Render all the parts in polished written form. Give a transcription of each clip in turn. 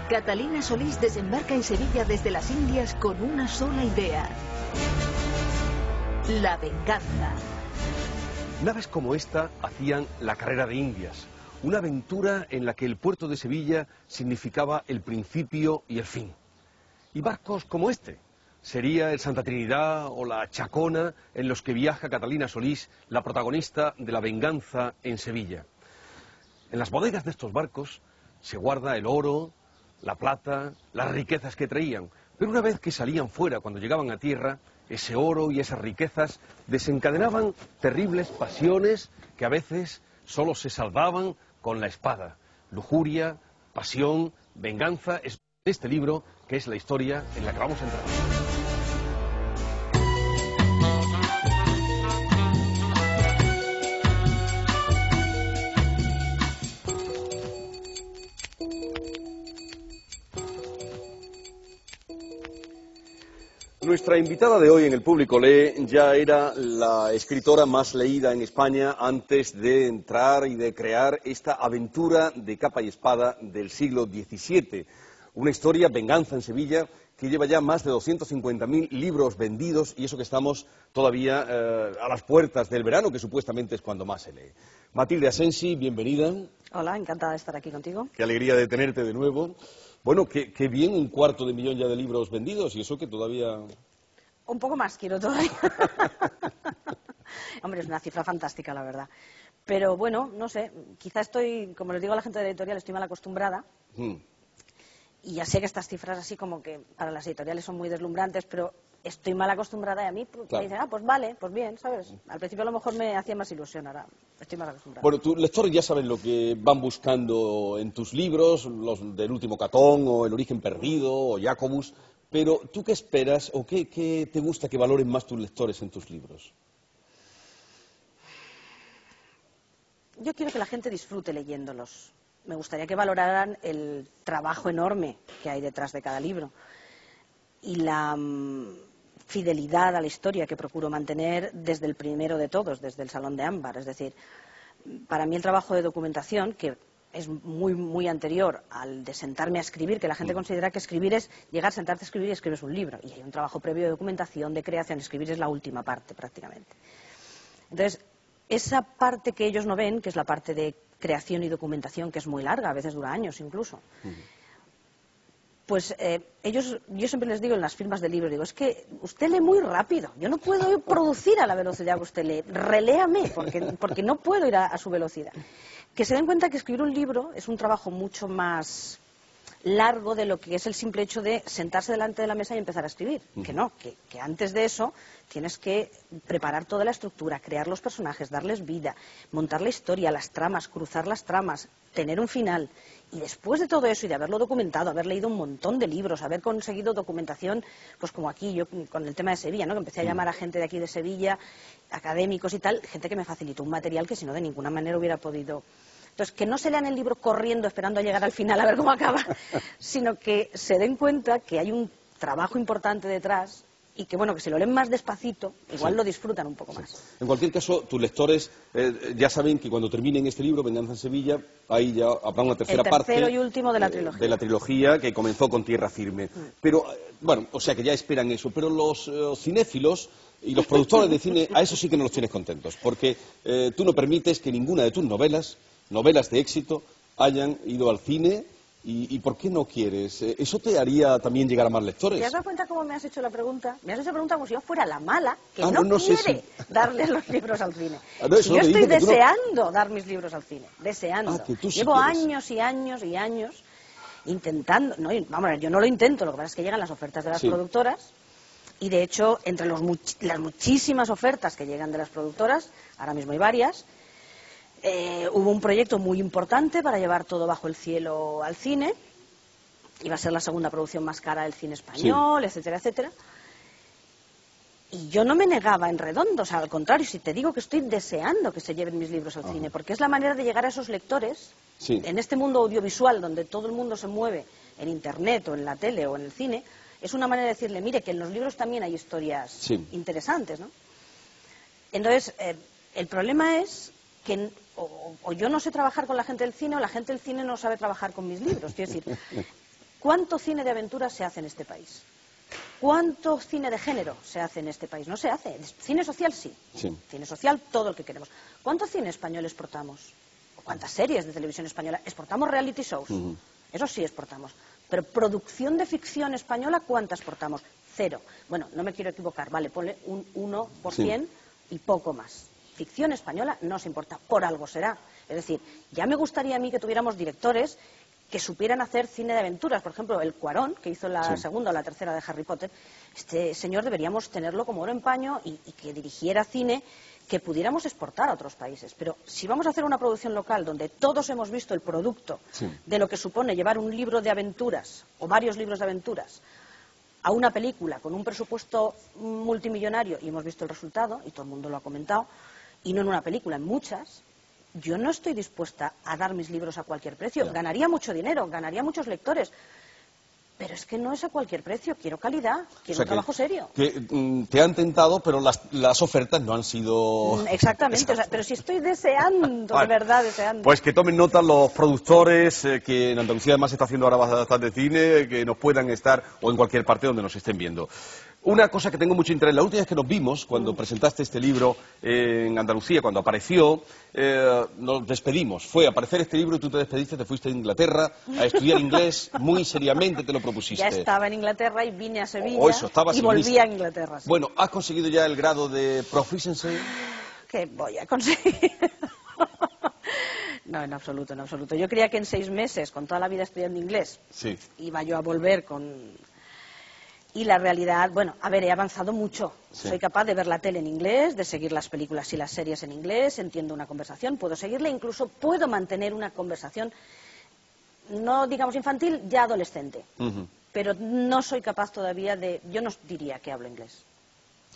Catalina Solís desembarca en Sevilla desde las Indias con una sola idea: la venganza. Naves como esta hacían la carrera de Indias, una aventura en la que el puerto de Sevilla significaba el principio y el fin. Y barcos como este, sería el Santa Trinidad o la Chacona, en los que viaja Catalina Solís, la protagonista de la venganza en Sevilla. En las bodegas de estos barcos se guarda el oro, la plata, las riquezas que traían, pero una vez que salían fuera, cuando llegaban a tierra, ese oro y esas riquezas desencadenaban terribles pasiones que a veces solo se salvaban con la espada. Lujuria, pasión, venganza, es este libro que es la historia en la que vamos a entrar. Nuestra invitada de hoy en El Público Lee ya era la escritora más leída en España antes de entrar y de crear esta aventura de capa y espada del siglo XVII. Una historia, Venganza en Sevilla, que lleva ya más de 250.000 libros vendidos, y eso que estamos todavía a las puertas del verano, que supuestamente es cuando más se lee. Matilde Asensi, bienvenida. Hola, encantada de estar aquí contigo. Qué alegría de tenerte de nuevo. Bueno, qué bien, 250.000 ya de libros vendidos, y eso que todavía... Un poco más quiero todavía. Hombre, es una cifra fantástica, la verdad. Pero bueno, no sé, quizá estoy, como les digo a la gente de la editorial, estoy mal acostumbrada. Y ya sé que estas cifras así como que para las editoriales son muy deslumbrantes, pero estoy mal acostumbrada y a mí me dicen, pues vale, pues bien, ¿sabes? Al principio a lo mejor me hacía más ilusión, ahora estoy mal acostumbrada. Bueno, tus lectores ya saben lo que van buscando en tus libros, los del Último Catón, o El Origen Perdido, o Jacobus, pero ¿tú qué esperas o qué te gusta que valoren más tus lectores en tus libros? Yo quiero que la gente disfrute leyéndolos. Me gustaría que valoraran el trabajo enorme que hay detrás de cada libro y la fidelidad a la historia que procuro mantener desde el primero de todos, desde el Salón de Ámbar. Es decir, para mí el trabajo de documentación, que es muy anterior al de sentarme a escribir, que la gente considera que escribir es llegar, sentarte a escribir y escribes un libro. Y hay un trabajo previo de documentación, de creación. Escribir es la última parte prácticamente. Entonces, esa parte que ellos no ven, que es la parte de creación y documentación, que es muy larga, a veces dura años incluso, pues yo siempre les digo en las firmas de libros, digo, es que usted lee muy rápido, yo no puedo producir a la velocidad que usted lee, reléame, porque no puedo ir a su velocidad. Que se den cuenta que escribir un libro es un trabajo mucho más largo de lo que es el simple hecho de sentarse delante de la mesa y empezar a escribir. Que no, que antes de eso tienes que preparar toda la estructura, crear los personajes, darles vida, montar la historia, las tramas, cruzar las tramas, tener un final. Y después de todo eso y de haberlo documentado, haber leído un montón de libros, haber conseguido documentación, pues como aquí yo con el tema de Sevilla, ¿no? Que empecé a llamar a gente de aquí de Sevilla, académicos y tal, gente que me facilitó un material que si no de ninguna manera hubiera podido. Entonces, que no se lean el libro corriendo, esperando a llegar al final a ver cómo acaba, sino que se den cuenta que hay un trabajo importante detrás y que, bueno, que si lo leen más despacito, igual lo disfrutan un poco más. En cualquier caso, tus lectores ya saben que cuando terminen este libro, Venganza en Sevilla, ahí ya habrá una tercera parte. El tercero y último de la trilogía. De la trilogía que comenzó con Tierra Firme. Pero, bueno, o sea que ya esperan eso. Pero los cinéfilos y los productores de cine, a eso sí que no los tienes contentos. Porque tú no permites que ninguna de tus novelas de éxito, hayan ido al cine. ¿Y por qué no quieres? ¿Eso te haría también llegar a más lectores? ¿Te has dado cuenta cómo me has hecho la pregunta? Me has hecho la pregunta como si yo fuera la mala, que no quiere darle los libros al cine. Si yo estoy deseando dar mis libros al cine, deseando. Llevo años y años y años intentando, no, vamos a ver, yo no lo intento, lo que pasa es que llegan las ofertas de las productoras y de hecho, entre las muchísimas ofertas que llegan de las productoras, ahora mismo hay varias, hubo un proyecto muy importante para llevar todo bajo el cielo al cine. Iba a ser la segunda producción más cara del cine español, etcétera, etcétera. Y yo no me negaba en redondo, o sea, al contrario, si te digo que estoy deseando que se lleven mis libros al cine, porque es la manera de llegar a esos lectores, en este mundo audiovisual donde todo el mundo se mueve, en internet o en la tele o en el cine, es una manera de decirle, mire, que en los libros también hay historias interesantes, ¿no? Entonces, el problema es que o yo no sé trabajar con la gente del cine o la gente del cine no sabe trabajar con mis libros. Quiero decir, ¿Cuánto cine de aventuras se hace en este país? ¿Cuánto cine de género se hace en este país? No se hace. Cine social sí. Cine social todo el que queremos. ¿Cuánto cine español exportamos? ¿O cuántas series de televisión española? ¿Exportamos reality shows? Eso sí exportamos. Pero producción de ficción española, ¿cuántas exportamos? 0. Bueno, no me quiero equivocar. Vale, ponle un 1% y poco más. Ficción española no se importa. Por algo será. Es decir, ya me gustaría a mí que tuviéramos directores que supieran hacer cine de aventuras. Por ejemplo, el Cuarón, que hizo la segunda o la tercera de Harry Potter, este señor deberíamos tenerlo como oro en paño y que dirigiera cine que pudiéramos exportar a otros países. Pero si vamos a hacer una producción local donde todos hemos visto el producto de lo que supone llevar un libro de aventuras o varios libros de aventuras a una película con un presupuesto multimillonario y hemos visto el resultado, y todo el mundo lo ha comentado, y no en una película, en muchas, yo no estoy dispuesta a dar mis libros a cualquier precio. Ganaría mucho dinero, ganaría muchos lectores, pero es que no es a cualquier precio. Quiero calidad, quiero un trabajo serio. Que te han tentado, pero las ofertas no han sido... Exactamente, o sea, pero si estoy deseando, de verdad deseando. Pues que tomen nota los productores, que en Andalucía además se está haciendo ahora bastante cine, que nos puedan estar, o en cualquier parte donde nos estén viendo. Una cosa que tengo mucho interés, la última vez que nos vimos, cuando presentaste este libro en Andalucía, cuando apareció, nos despedimos. Fue a aparecer este libro y tú te despediste, te fuiste a Inglaterra a estudiar inglés muy seriamente, te lo propusiste. Ya estaba en Inglaterra y vine a Sevilla y volví a Inglaterra. Sí. Bueno, ¿has conseguido ya el grado de proficiency? ¿Qué voy a conseguir? No, en absoluto, en absoluto. Yo creía que en 6 meses, con toda la vida estudiando inglés, iba yo a volver con... Y la realidad, bueno, a ver, he avanzado mucho. Soy capaz de ver la tele en inglés, de seguir las películas y las series en inglés, entiendo una conversación, puedo seguirla, incluso puedo mantener una conversación, no digamos infantil, ya adolescente. Pero no soy capaz todavía de... Yo no diría que hablo inglés.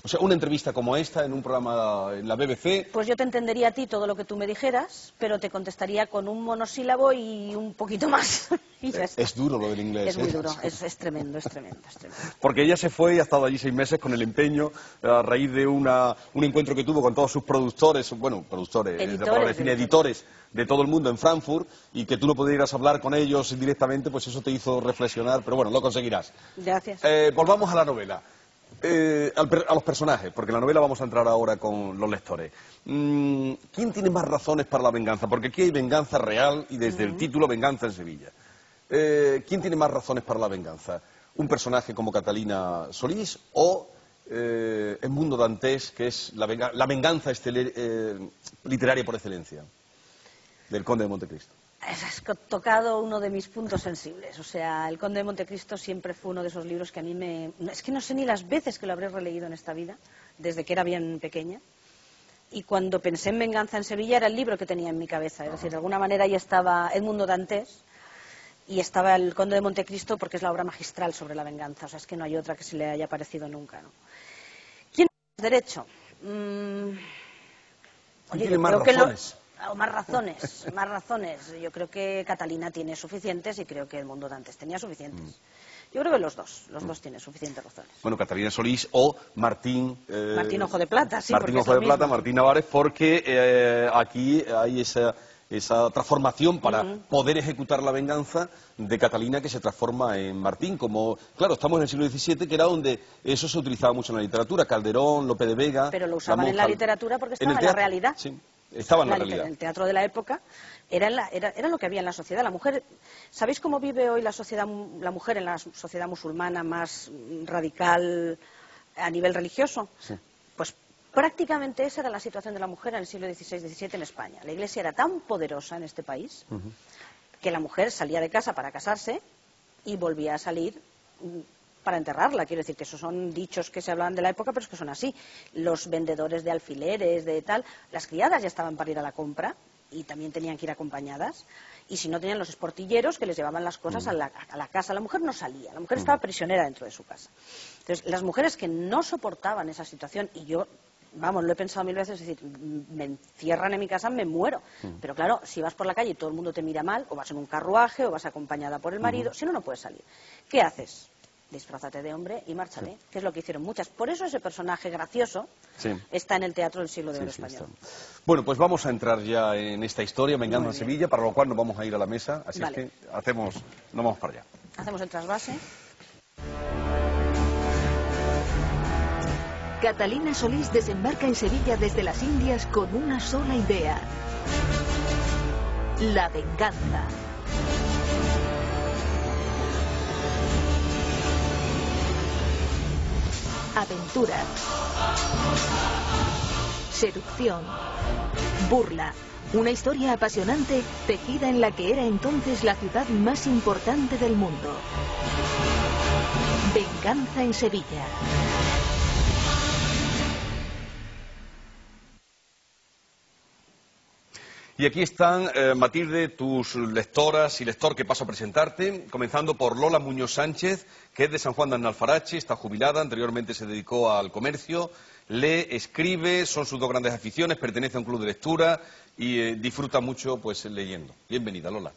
O sea, una entrevista como esta en un programa en la BBC... Pues yo te entendería a ti todo lo que tú me dijeras, pero te contestaría con un monosílabo y un poquito más. Y ya está. Es duro lo del inglés. Es muy duro, es tremendo, es tremendo, es tremendo. Porque ella se fue y ha estado allí 6 meses con el empeño, a raíz de un encuentro que tuvo con todos sus productores, bueno, productores, editores de todo el mundo en Frankfurt, y que tú no pudieras hablar con ellos directamente, pues eso te hizo reflexionar, pero bueno, lo conseguirás. Gracias. Volvamos a la novela. A los personajes, porque en la novela vamos a entrar ahora con los lectores. ¿Quién tiene más razones para la venganza? Porque aquí hay venganza real y desde el título Venganza en Sevilla. ¿Quién tiene más razones para la venganza? ¿Un personaje como Catalina Solís o Edmundo Dantes, que es la venganza literaria por excelencia del Conde de Montecristo? Has tocado uno de mis puntos sensibles. O sea, El Conde de Montecristo siempre fue uno de esos libros que a mí me... Es que no sé ni las veces que lo habré releído en esta vida, desde que era bien pequeña. Y cuando pensé en Venganza en Sevilla era el libro que tenía en mi cabeza. Es decir, de alguna manera ahí estaba Edmundo Dantes y estaba El Conde de Montecristo porque es la obra magistral sobre la venganza. O sea, es que no hay otra que se le haya parecido nunca, ¿no? ¿Quién tiene más derecho? ¿Tiene más razones? O más razones. Yo creo que Catalina tiene suficientes y creo que Edmundo Dantes tenía suficientes. Yo creo que los dos tienen suficientes razones. Bueno, Catalina Solís o Martín... Martín Ojo de Plata, sí. Martín Ojo de Plata, Martín Navarez, porque aquí hay esa transformación para poder ejecutar la venganza de Catalina, que se transforma en Martín. Como, claro, estamos en el siglo XVII, que era donde eso se utilizaba mucho en la literatura. Calderón, Lope de Vega... Pero lo usaban en la literatura porque estaba en la realidad. Sí. Estaba en la realidad. El teatro de la época era lo que había en la sociedad. La mujer, ¿sabéis cómo vive hoy la mujer en la sociedad musulmana más radical a nivel religioso? Sí. Pues prácticamente esa era la situación de la mujer en el siglo XVI-XVII en España. La Iglesia era tan poderosa en este país que la mujer salía de casa para casarse y volvía a salir para enterrarla. Quiero decir que esos son dichos que se hablaban de la época, pero es que son así. Los vendedores de alfileres, de tal, las criadas ya estaban para ir a la compra y también tenían que ir acompañadas. Y si no, tenían los esportilleros que les llevaban las cosas a la casa. La mujer no salía, la mujer estaba prisionera dentro de su casa. Entonces, las mujeres que no soportaban esa situación, y yo, vamos, lo he pensado 1000 veces, es decir, me encierran en mi casa, me muero. Pero claro, si vas por la calle y todo el mundo te mira mal, o vas en un carruaje, o vas acompañada por el marido, si no, no puedes salir. ¿Qué haces? Disfrázate de hombre y márchate, que es lo que hicieron muchas. Por eso ese personaje gracioso está en el teatro del siglo de oro español. Bueno, pues vamos a entrar ya en esta historia, Venganza en Sevilla, para lo cual nos vamos a ir a la mesa, así es que nos vamos para allá. Hacemos el trasvase. Catalina Solís desembarca en Sevilla desde las Indias con una sola idea: la venganza. Aventura, seducción, burla. Una historia apasionante tejida en la que era entonces la ciudad más importante del mundo. Venganza en Sevilla. Y aquí están, Matilde, tus lectoras y lector que paso a presentarte, comenzando por Lola Muñoz Sánchez, que es de San Juan de Alfarache, está jubilada, anteriormente se dedicó al comercio, lee, escribe, son sus dos grandes aficiones, pertenece a un club de lectura y disfruta mucho pues leyendo. Bienvenida, Lola.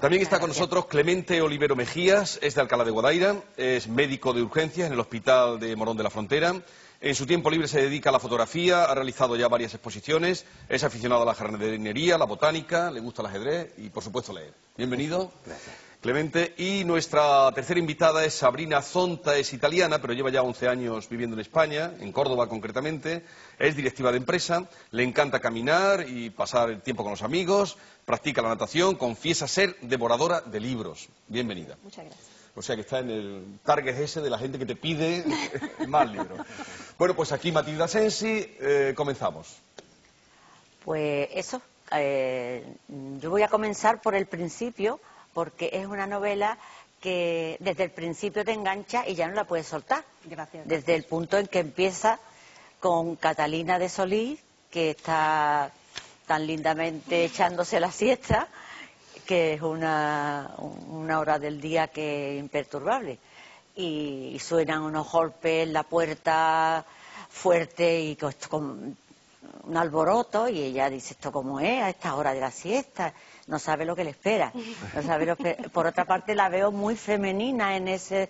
También está con nosotros Clemente Olivero Mejías, es de Alcalá de Guadaira, es médico de urgencias en el Hospital de Morón de la Frontera. En su tiempo libre se dedica a la fotografía, ha realizado ya varias exposiciones, es aficionado a la jardinería, a la botánica, le gusta el ajedrez y, por supuesto, leer. Bienvenido. Gracias. Clemente. Y nuestra tercera invitada es Sabrina Zonta, es italiana, pero lleva ya 11 años viviendo en España, en Córdoba concretamente. Es directiva de empresa, le encanta caminar y pasar el tiempo con los amigos, practica la natación, confiesa ser devoradora de libros. Bienvenida. Muchas gracias. O sea que está en el target ese de la gente que te pide más libros. Bueno, pues aquí Matilda Sensi, comenzamos. Pues eso, yo voy a comenzar por el principio, porque es una novela que desde el principio te engancha y ya no la puedes soltar. Gracias. Desde el punto en que empieza con Catalina de Solís, que está tan lindamente echándose la siesta, que es una hora del día que es imperturbable. Y suenan unos golpes en la puerta fuerte y con un alboroto, y ella dice, ¿esto cómo es a esta hora de la siesta? No sabe lo que le espera. No sabe Por otra parte, la veo muy femenina en esa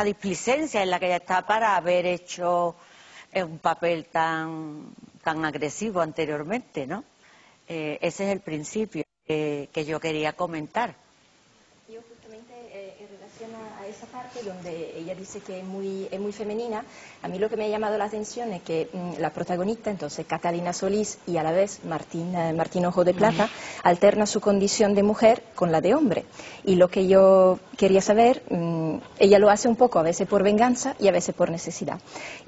displicencia en la que ella está para haber hecho un papel tan agresivo anteriormente, ¿no? Ese es el principio que yo quería comentar. Yo justamente en relación a esa parte donde ella dice que es muy femenina, a mí lo que me ha llamado la atención es que la protagonista, entonces Catalina Solís y a la vez Martín Ojo de Plata, alterna su condición de mujer con la de hombre. Y lo que yo quería saber, ella lo hace un poco, a veces por venganza y a veces por necesidad.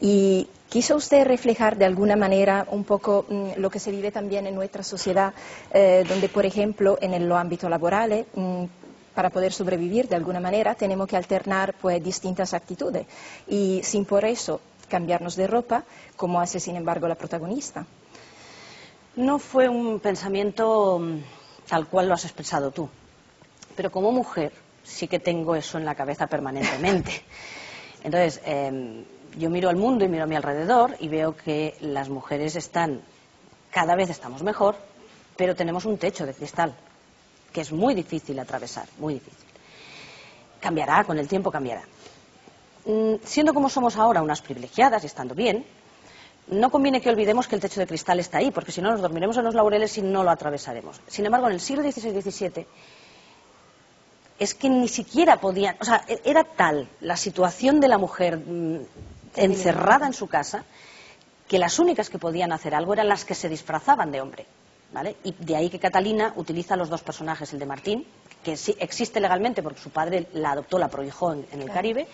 Y ¿quiso usted reflejar de alguna manera un poco lo que se vive también en nuestra sociedad, donde, por ejemplo, en los ámbitos laborales, para poder sobrevivir de alguna manera, tenemos que alternar pues distintas actitudes y sin por eso cambiarnos de ropa, como hace sin embargo la protagonista? No fue un pensamiento tal cual lo has expresado tú, pero como mujer sí que tengo eso en la cabeza permanentemente. Entonces, yo miro al mundo y miro a mi alrededor y veo que las mujeres cada vez estamos mejor, pero tenemos un techo de cristal que es muy difícil atravesar, muy difícil. Cambiará, con el tiempo cambiará. Siendo como somos ahora unas privilegiadas y estando bien, no conviene que olvidemos que el techo de cristal está ahí, porque si no nos dormiremos en los laureles y no lo atravesaremos. Sin embargo, en el siglo XVI-XVII es que ni siquiera podían, o sea, era tal la situación de la mujer encerrada en su casa, que las únicas que podían hacer algo eran las que se disfrazaban de hombre, ¿vale? Y de ahí que Catalina utiliza los dos personajes, el de Martín, que sí existe legalmente porque su padre la adoptó, la prohijó en el Caribe,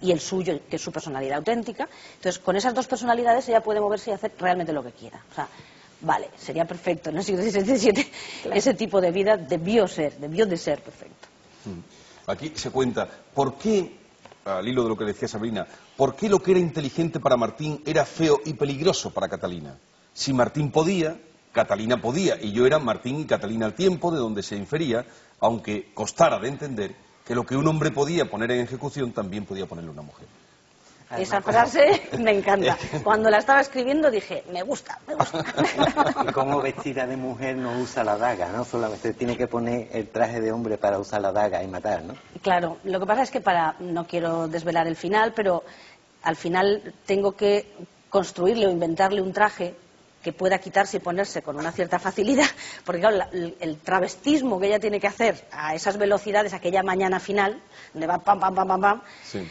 y el suyo, que es su personalidad auténtica. Entonces, con esas dos personalidades ella puede moverse y hacer realmente lo que quiera. O sea, vale, sería perfecto en el siglo XVI-XVII, ese tipo de vida debió de ser perfecto. Aquí se cuenta, ¿por qué, al hilo de lo que decía Sabrina, por qué lo que era inteligente para Martín era feo y peligroso para Catalina? Si Martín podía, Catalina podía, y yo era Martín y Catalina al tiempo, de donde se infería, aunque costara de entender, que lo que un hombre podía poner en ejecución también podía ponerle una mujer. Esa frase me encanta. Cuando la estaba escribiendo dije, me gusta. Y como vestida de mujer no usa la daga, ¿no? Solamente tiene que poner el traje de hombre para usar la daga y matar, ¿no? Claro, lo que pasa es que no quiero desvelar el final, pero al final tengo que construirle o inventarle un traje que pueda quitarse y ponerse con una cierta facilidad, porque claro, el travestismo que ella tiene que hacer a esas velocidades, aquella mañana final, donde va pam, pam, pam, pam, pam, Sí.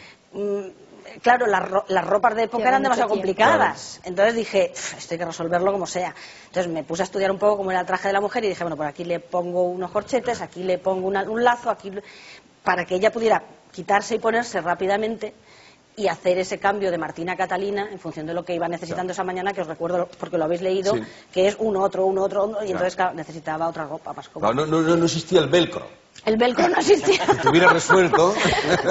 claro, las ropas de época Lleva eran mucho demasiado tiempo. complicadas. Entonces dije, esto hay que resolverlo como sea. Entonces me puse a estudiar un poco cómo era el traje de la mujer y dije, bueno, por aquí le pongo unos corchetes, aquí le pongo un lazo, aquí, para que ella pudiera quitarse y ponerse rápidamente y hacer ese cambio de Martina a Catalina en función de lo que iba necesitando esa mañana, que os recuerdo, porque lo habéis leído, Sí. que es uno, otro, y entonces claro, necesitaba otra ropa más cómoda. Claro, no existía el velcro. El velcro no existía. Si te hubiera resuelto,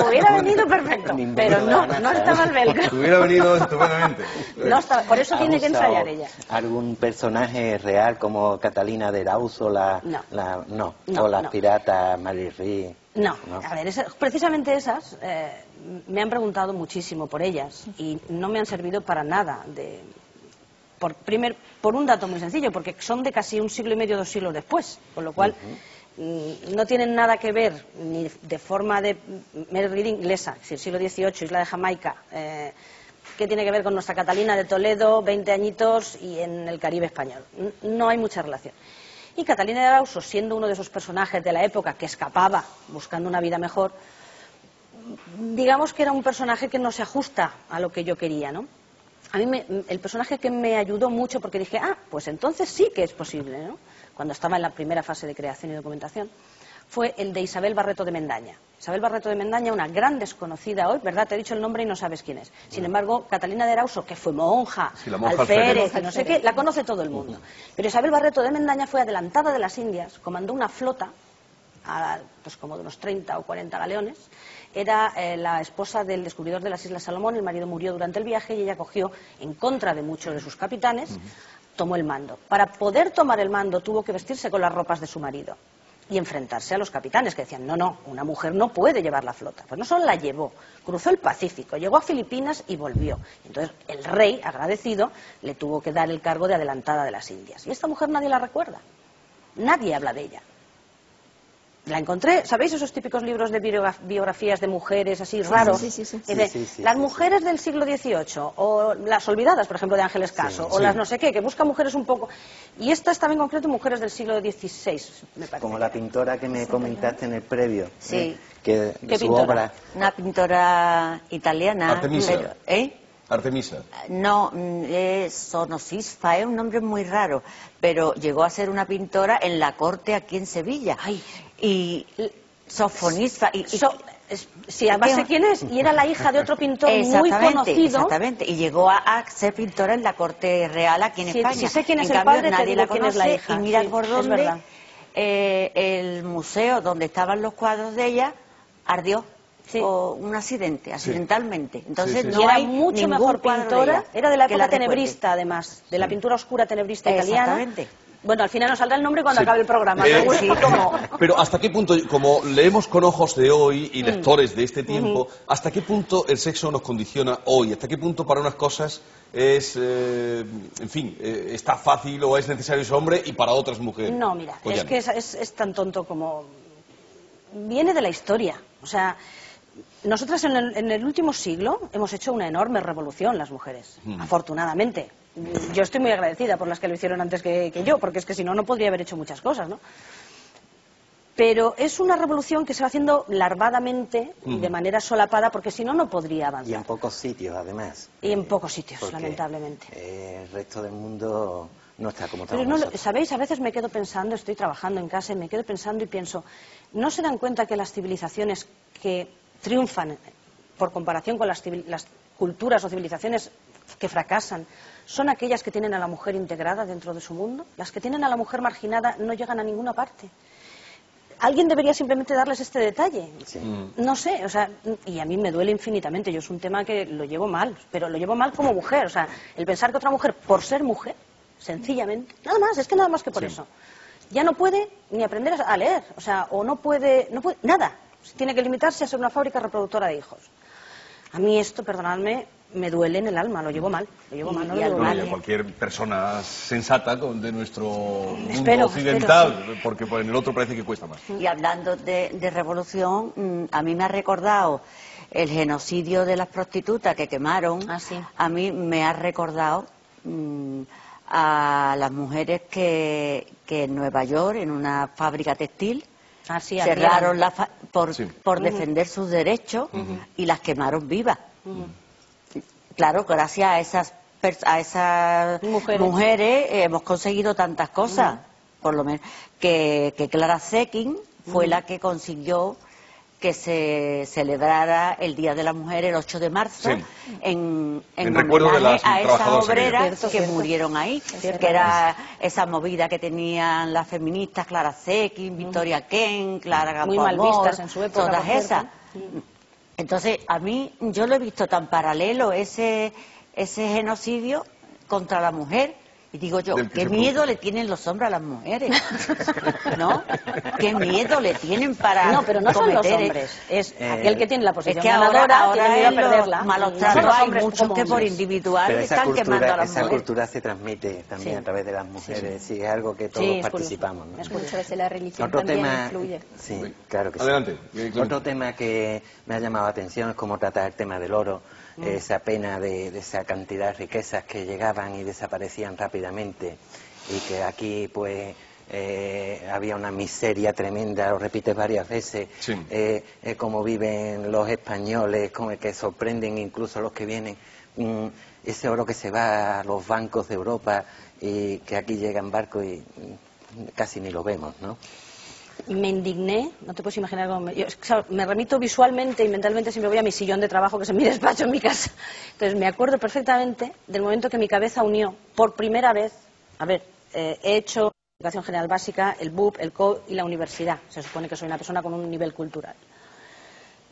Hubiera venido perfecto, Ni pero invento no, de no nada. estaba el te velcro. hubiera venido estupendamente. No estaba, por eso ¿Ha tiene que usado ensayar ella. algún personaje real como Catalina de Erauz o No. No, o las no. piratas Mary Read? No, a ver, precisamente esas me han preguntado muchísimo por ellas y no me han servido para nada. Por un dato muy sencillo, porque son de casi un siglo y medio, 2 siglos después, con lo cual no tienen nada que ver ni de forma de Mary Read inglesa, es decir, siglo XVIII, isla de Jamaica, que tiene que ver con nuestra Catalina de Toledo, 20 añitos y en el Caribe español. No hay mucha relación. Y Catalina de Araújo, siendo uno de esos personajes de la época que escapaba buscando una vida mejor, digamos que era un personaje que no se ajusta a lo que yo quería, ¿no? A mí el personaje que me ayudó mucho, porque dije, pues entonces sí que es posible, ¿no? Cuando estaba en la primera fase de creación y documentación, fue el de Isabel Barreto de Mendaña. Isabel Barreto de Mendaña, una gran desconocida hoy, ¿verdad? Te he dicho el nombre y no sabes quién es. Sin embargo, Catalina de Eraújo, que fue monja, Sí, la monja alférez, alférez. y no sé qué, la conoce todo el mundo. Pero Isabel Barreto de Mendaña fue adelantada de las Indias, comandó una flota, pues como de unos 30 o 40 galeones. Era la esposa del descubridor de las Islas Salomón, el marido murió durante el viaje y ella cogió, en contra de muchos de sus capitanes, tomó el mando. Para poder tomar el mando tuvo que vestirse con las ropas de su marido y enfrentarse a los capitanes que decían, no, una mujer no puede llevar la flota. Pues no solo la llevó, cruzó el Pacífico, llegó a Filipinas y volvió. Entonces el rey, agradecido, le tuvo que dar el cargo de adelantada de las Indias. Y esta mujer nadie la recuerda, nadie habla de ella. La encontré, ¿sabéis esos típicos libros de biografías de mujeres así raros? Sí. Y de, Sí, las mujeres del siglo XVIII, o las olvidadas, por ejemplo, de Ángeles Caso, o las no sé qué, que buscan mujeres un poco... Y esta es también en concreto mujeres del siglo XVI, me parece. Como la pintora que me comentaste en el previo. Sí. Que ¿Qué su pintora? obra... Una pintora italiana. Artemisa. Pero, Artemisa. No, es Sonosisfa, es un nombre muy raro, pero llegó a ser una pintora en la corte aquí en Sevilla. Ay. Y Sofonisfa. Sí, además sé quién es, y era la hija de otro pintor muy conocido. Exactamente, y llegó a ser pintora en la corte real aquí en Sí, España. sí sé quién es En el cambio, padre, te nadie digo la quién es la conoce, hija. y mira Sí, por es dónde verdad. el museo donde estaban los cuadros de ella ardió. Sí. O un accidente, accidentalmente. Entonces Sí, sí, Y no era hay mucho ningún mejor cuadro de pintora, ella era de la que época recuerde. tenebrista además, de la pintura oscura tenebrista italiana. Exactamente. Bueno, al final nos saldrá el nombre cuando Sí. acabe el programa, seguro. Sí. Pero ¿hasta qué punto, como leemos con ojos de hoy y lectores de este tiempo, hasta qué punto el sexo nos condiciona hoy? ¿Hasta qué punto para unas cosas es, en fin, está fácil o es necesario ese hombre y para otras mujeres? No, mira, Pues ya es que es tan tonto como... Viene de la historia. O sea, nosotras en el último siglo hemos hecho una enorme revolución las mujeres, afortunadamente. Yo estoy muy agradecida por las que lo hicieron antes que yo, porque es que si no, no podría haber hecho muchas cosas, ¿no? Pero es una revolución que se va haciendo larvadamente, de manera solapada, porque si no, no podría Y avanzar. en pocos sitios, además. Y en pocos sitios, Porque, lamentablemente. el resto del mundo no está como Pero estamos no, nosotros. ¿sabéis? A veces me quedo pensando, estoy trabajando en casa y me quedo pensando y pienso, ¿no se dan cuenta que las civilizaciones que triunfan por comparación con las culturas o civilizaciones que fracasan son aquellas que tienen a la mujer integrada dentro de su mundo? Las que tienen a la mujer marginada no llegan a ninguna parte. Alguien debería simplemente darles este detalle. Sí. No sé, o sea, y a mí me duele infinitamente. Yo es un tema que lo llevo mal, pero lo llevo mal como mujer. O sea, el pensar que otra mujer, por ser mujer, sencillamente, nada más, es que nada más que por eso, ya no puede ni aprender a leer, o sea, o no puede, nada. Tiene que limitarse a ser una fábrica reproductora de hijos. A mí esto, perdonadme, me duele en el alma, lo llevo mal, no lo llevo No, mal. y a cualquier persona sensata de nuestro mundo Espero, occidental, porque en el otro parece que cuesta más. Y hablando de revolución, a mí me ha recordado el genocidio de las prostitutas que quemaron. Ah, sí. A mí me ha recordado a las mujeres que en Nueva York, en una fábrica textil, cerraron por defender sus derechos y las quemaron vivas. Claro, gracias a esas mujeres hemos conseguido tantas cosas, por lo menos que Clara Zetkin fue la que consiguió que se celebrara el Día de la Mujer el 8 de marzo en recuerdo de las a esas trabajadoras obreras que murieron ahí, que era esa movida que tenían las feministas, Clara Zetkin, Victoria Kent, Clara Campoamor, muy mal vistas en su época, todas esas. Entonces, a mí, yo lo he visto tan paralelo, ese genocidio contra la mujer. Y digo yo, qué miedo le tienen los hombres a las mujeres, ¿no? Qué miedo le tienen para No, pero no son los cometer hombres, es aquel que tiene la posición es que ganadora, tiene miedo a perderla. Malos tratos hay hombres muchos que por individual están quemando a las esa mujeres. cultura se transmite también a través de las mujeres, sí, es algo que todos participamos, ¿no? Muchas veces la religión Otro también tema, influye. sí, claro que Adelante. sí. Otro tema que me ha llamado la atención es cómo tratar el tema del oro, esa pena de esa cantidad de riquezas que llegaban y desaparecían rápidamente, y que aquí pues había una miseria tremenda, lo repites varias veces, cómo viven los españoles, como que sorprenden incluso los que vienen, ese oro que se va a los bancos de Europa y que aquí llega en barco y casi ni lo vemos, ¿no? Me indigné, no te puedes imaginar cómo me remito visualmente y mentalmente, siempre voy a mi sillón de trabajo, que es en mi despacho en mi casa. Entonces me acuerdo perfectamente del momento que mi cabeza unió por primera vez, he hecho educación general básica, el BUP, el CO y la universidad. Se supone que soy una persona con un nivel cultural.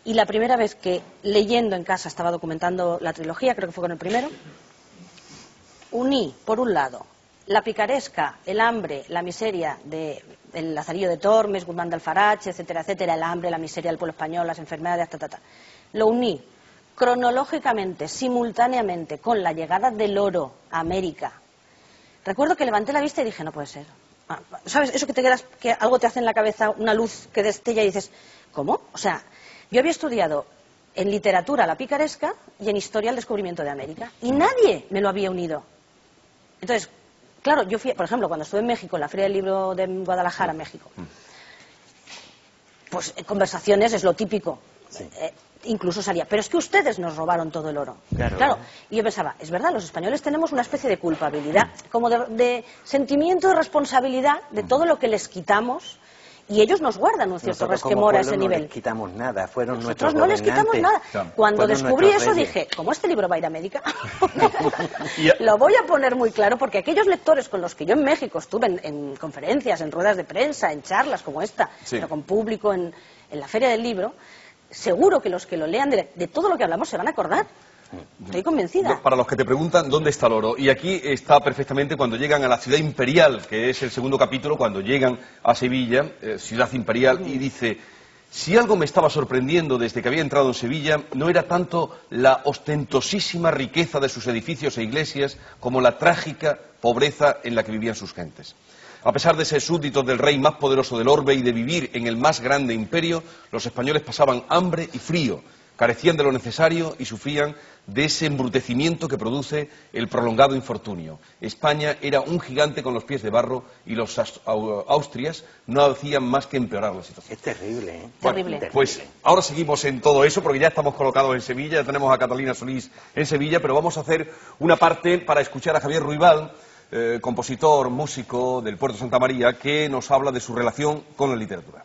Y la primera vez que leyendo en casa estaba documentando la trilogía, creo que fue con el primero, uní, por un lado, la picaresca, el hambre, la miseria de el Lazarillo de Tormes, Guzmán de Alfarache, etcétera, etcétera, el hambre, la miseria del pueblo español, las enfermedades, Lo uní cronológicamente, simultáneamente, con la llegada del oro a América. Recuerdo que levanté la vista y dije, no puede ser. ¿Sabes? Eso que te quedas, que algo te hace en la cabeza, una luz que destella y dices, ¿cómo? O sea, yo había estudiado en literatura la picaresca y en historia el descubrimiento de América. Y nadie me lo había unido. Entonces, claro, yo fui, por ejemplo, cuando estuve en México, en la Feria del Libro de Guadalajara, México, pues conversaciones es lo típico. Incluso salía, pero es que ustedes nos robaron todo el oro. Claro. Y yo pensaba, es verdad, los españoles tenemos una especie de culpabilidad, como de sentimiento de responsabilidad de todo lo que les quitamos, y ellos nos guardan un cierto resquemor a ese nivel. No les quitamos nada, fueron Nosotros nuestros no les quitamos nada. Cuando descubrí eso reyes. dije, ¿cómo este libro va a ir a América? Lo voy a poner muy claro, porque aquellos lectores con los que yo en México estuve en conferencias, en ruedas de prensa, en charlas como esta, pero con público en la Feria del Libro, seguro que los que lo lean de todo lo que hablamos se van a acordar. Estoy convencida. Para los que te preguntan dónde está el oro, y aquí está perfectamente cuando llegan a la ciudad imperial, que es el segundo capítulo, cuando llegan a Sevilla, ciudad imperial, y dice, si algo me estaba sorprendiendo desde que había entrado en Sevilla, no era tanto la ostentosísima riqueza de sus edificios e iglesias, como la trágica pobreza en la que vivían sus gentes. A pesar de ser súbditos del rey más poderoso del orbe y de vivir en el más grande imperio, los españoles pasaban hambre y frío, carecían de lo necesario y sufrían de ese embrutecimiento que produce el prolongado infortunio. España era un gigante con los pies de barro y los austrias no hacían más que empeorar la situación. Es terrible, ¿eh? Terrible. Pues ahora seguimos en todo eso porque ya estamos colocados en Sevilla, ya tenemos a Catalina Solís en Sevilla, pero vamos a hacer una parte para escuchar a Javier Ruibal, compositor, músico del Puerto de Santa María, que nos habla de su relación con la literatura.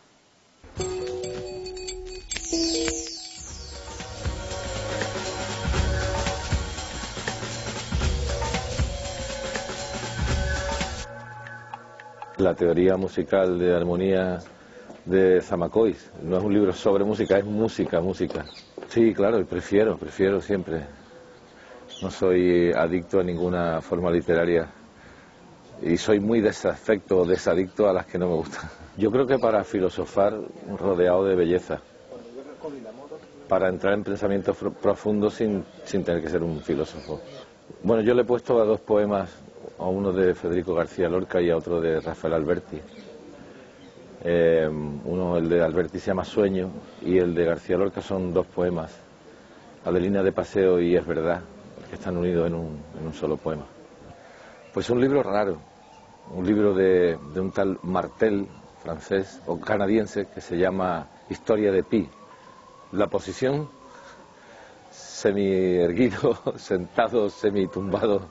La teoría musical de armonía de Zamacois no es un libro sobre música, es música. Sí, claro, y prefiero siempre. No soy adicto a ninguna forma literaria y soy muy desafecto o desadicto a las que no me gustan. Yo creo que para filosofar rodeado de belleza, para entrar en pensamientos profundos sin tener que ser un filósofo. Bueno, yo le he puesto a dos poemas, a uno de Federico García Lorca y a otro de Rafael Alberti. Uno, el de Alberti, se llama Sueño, y el de García Lorca son dos poemas, Adelina de Paseo y Es Verdad, que están unidos en un solo poema. Pues un libro raro, un libro de un tal Martel, francés o canadiense, que se llama Historia de Pi. La posición, semi-erguido, sentado, semi-tumbado.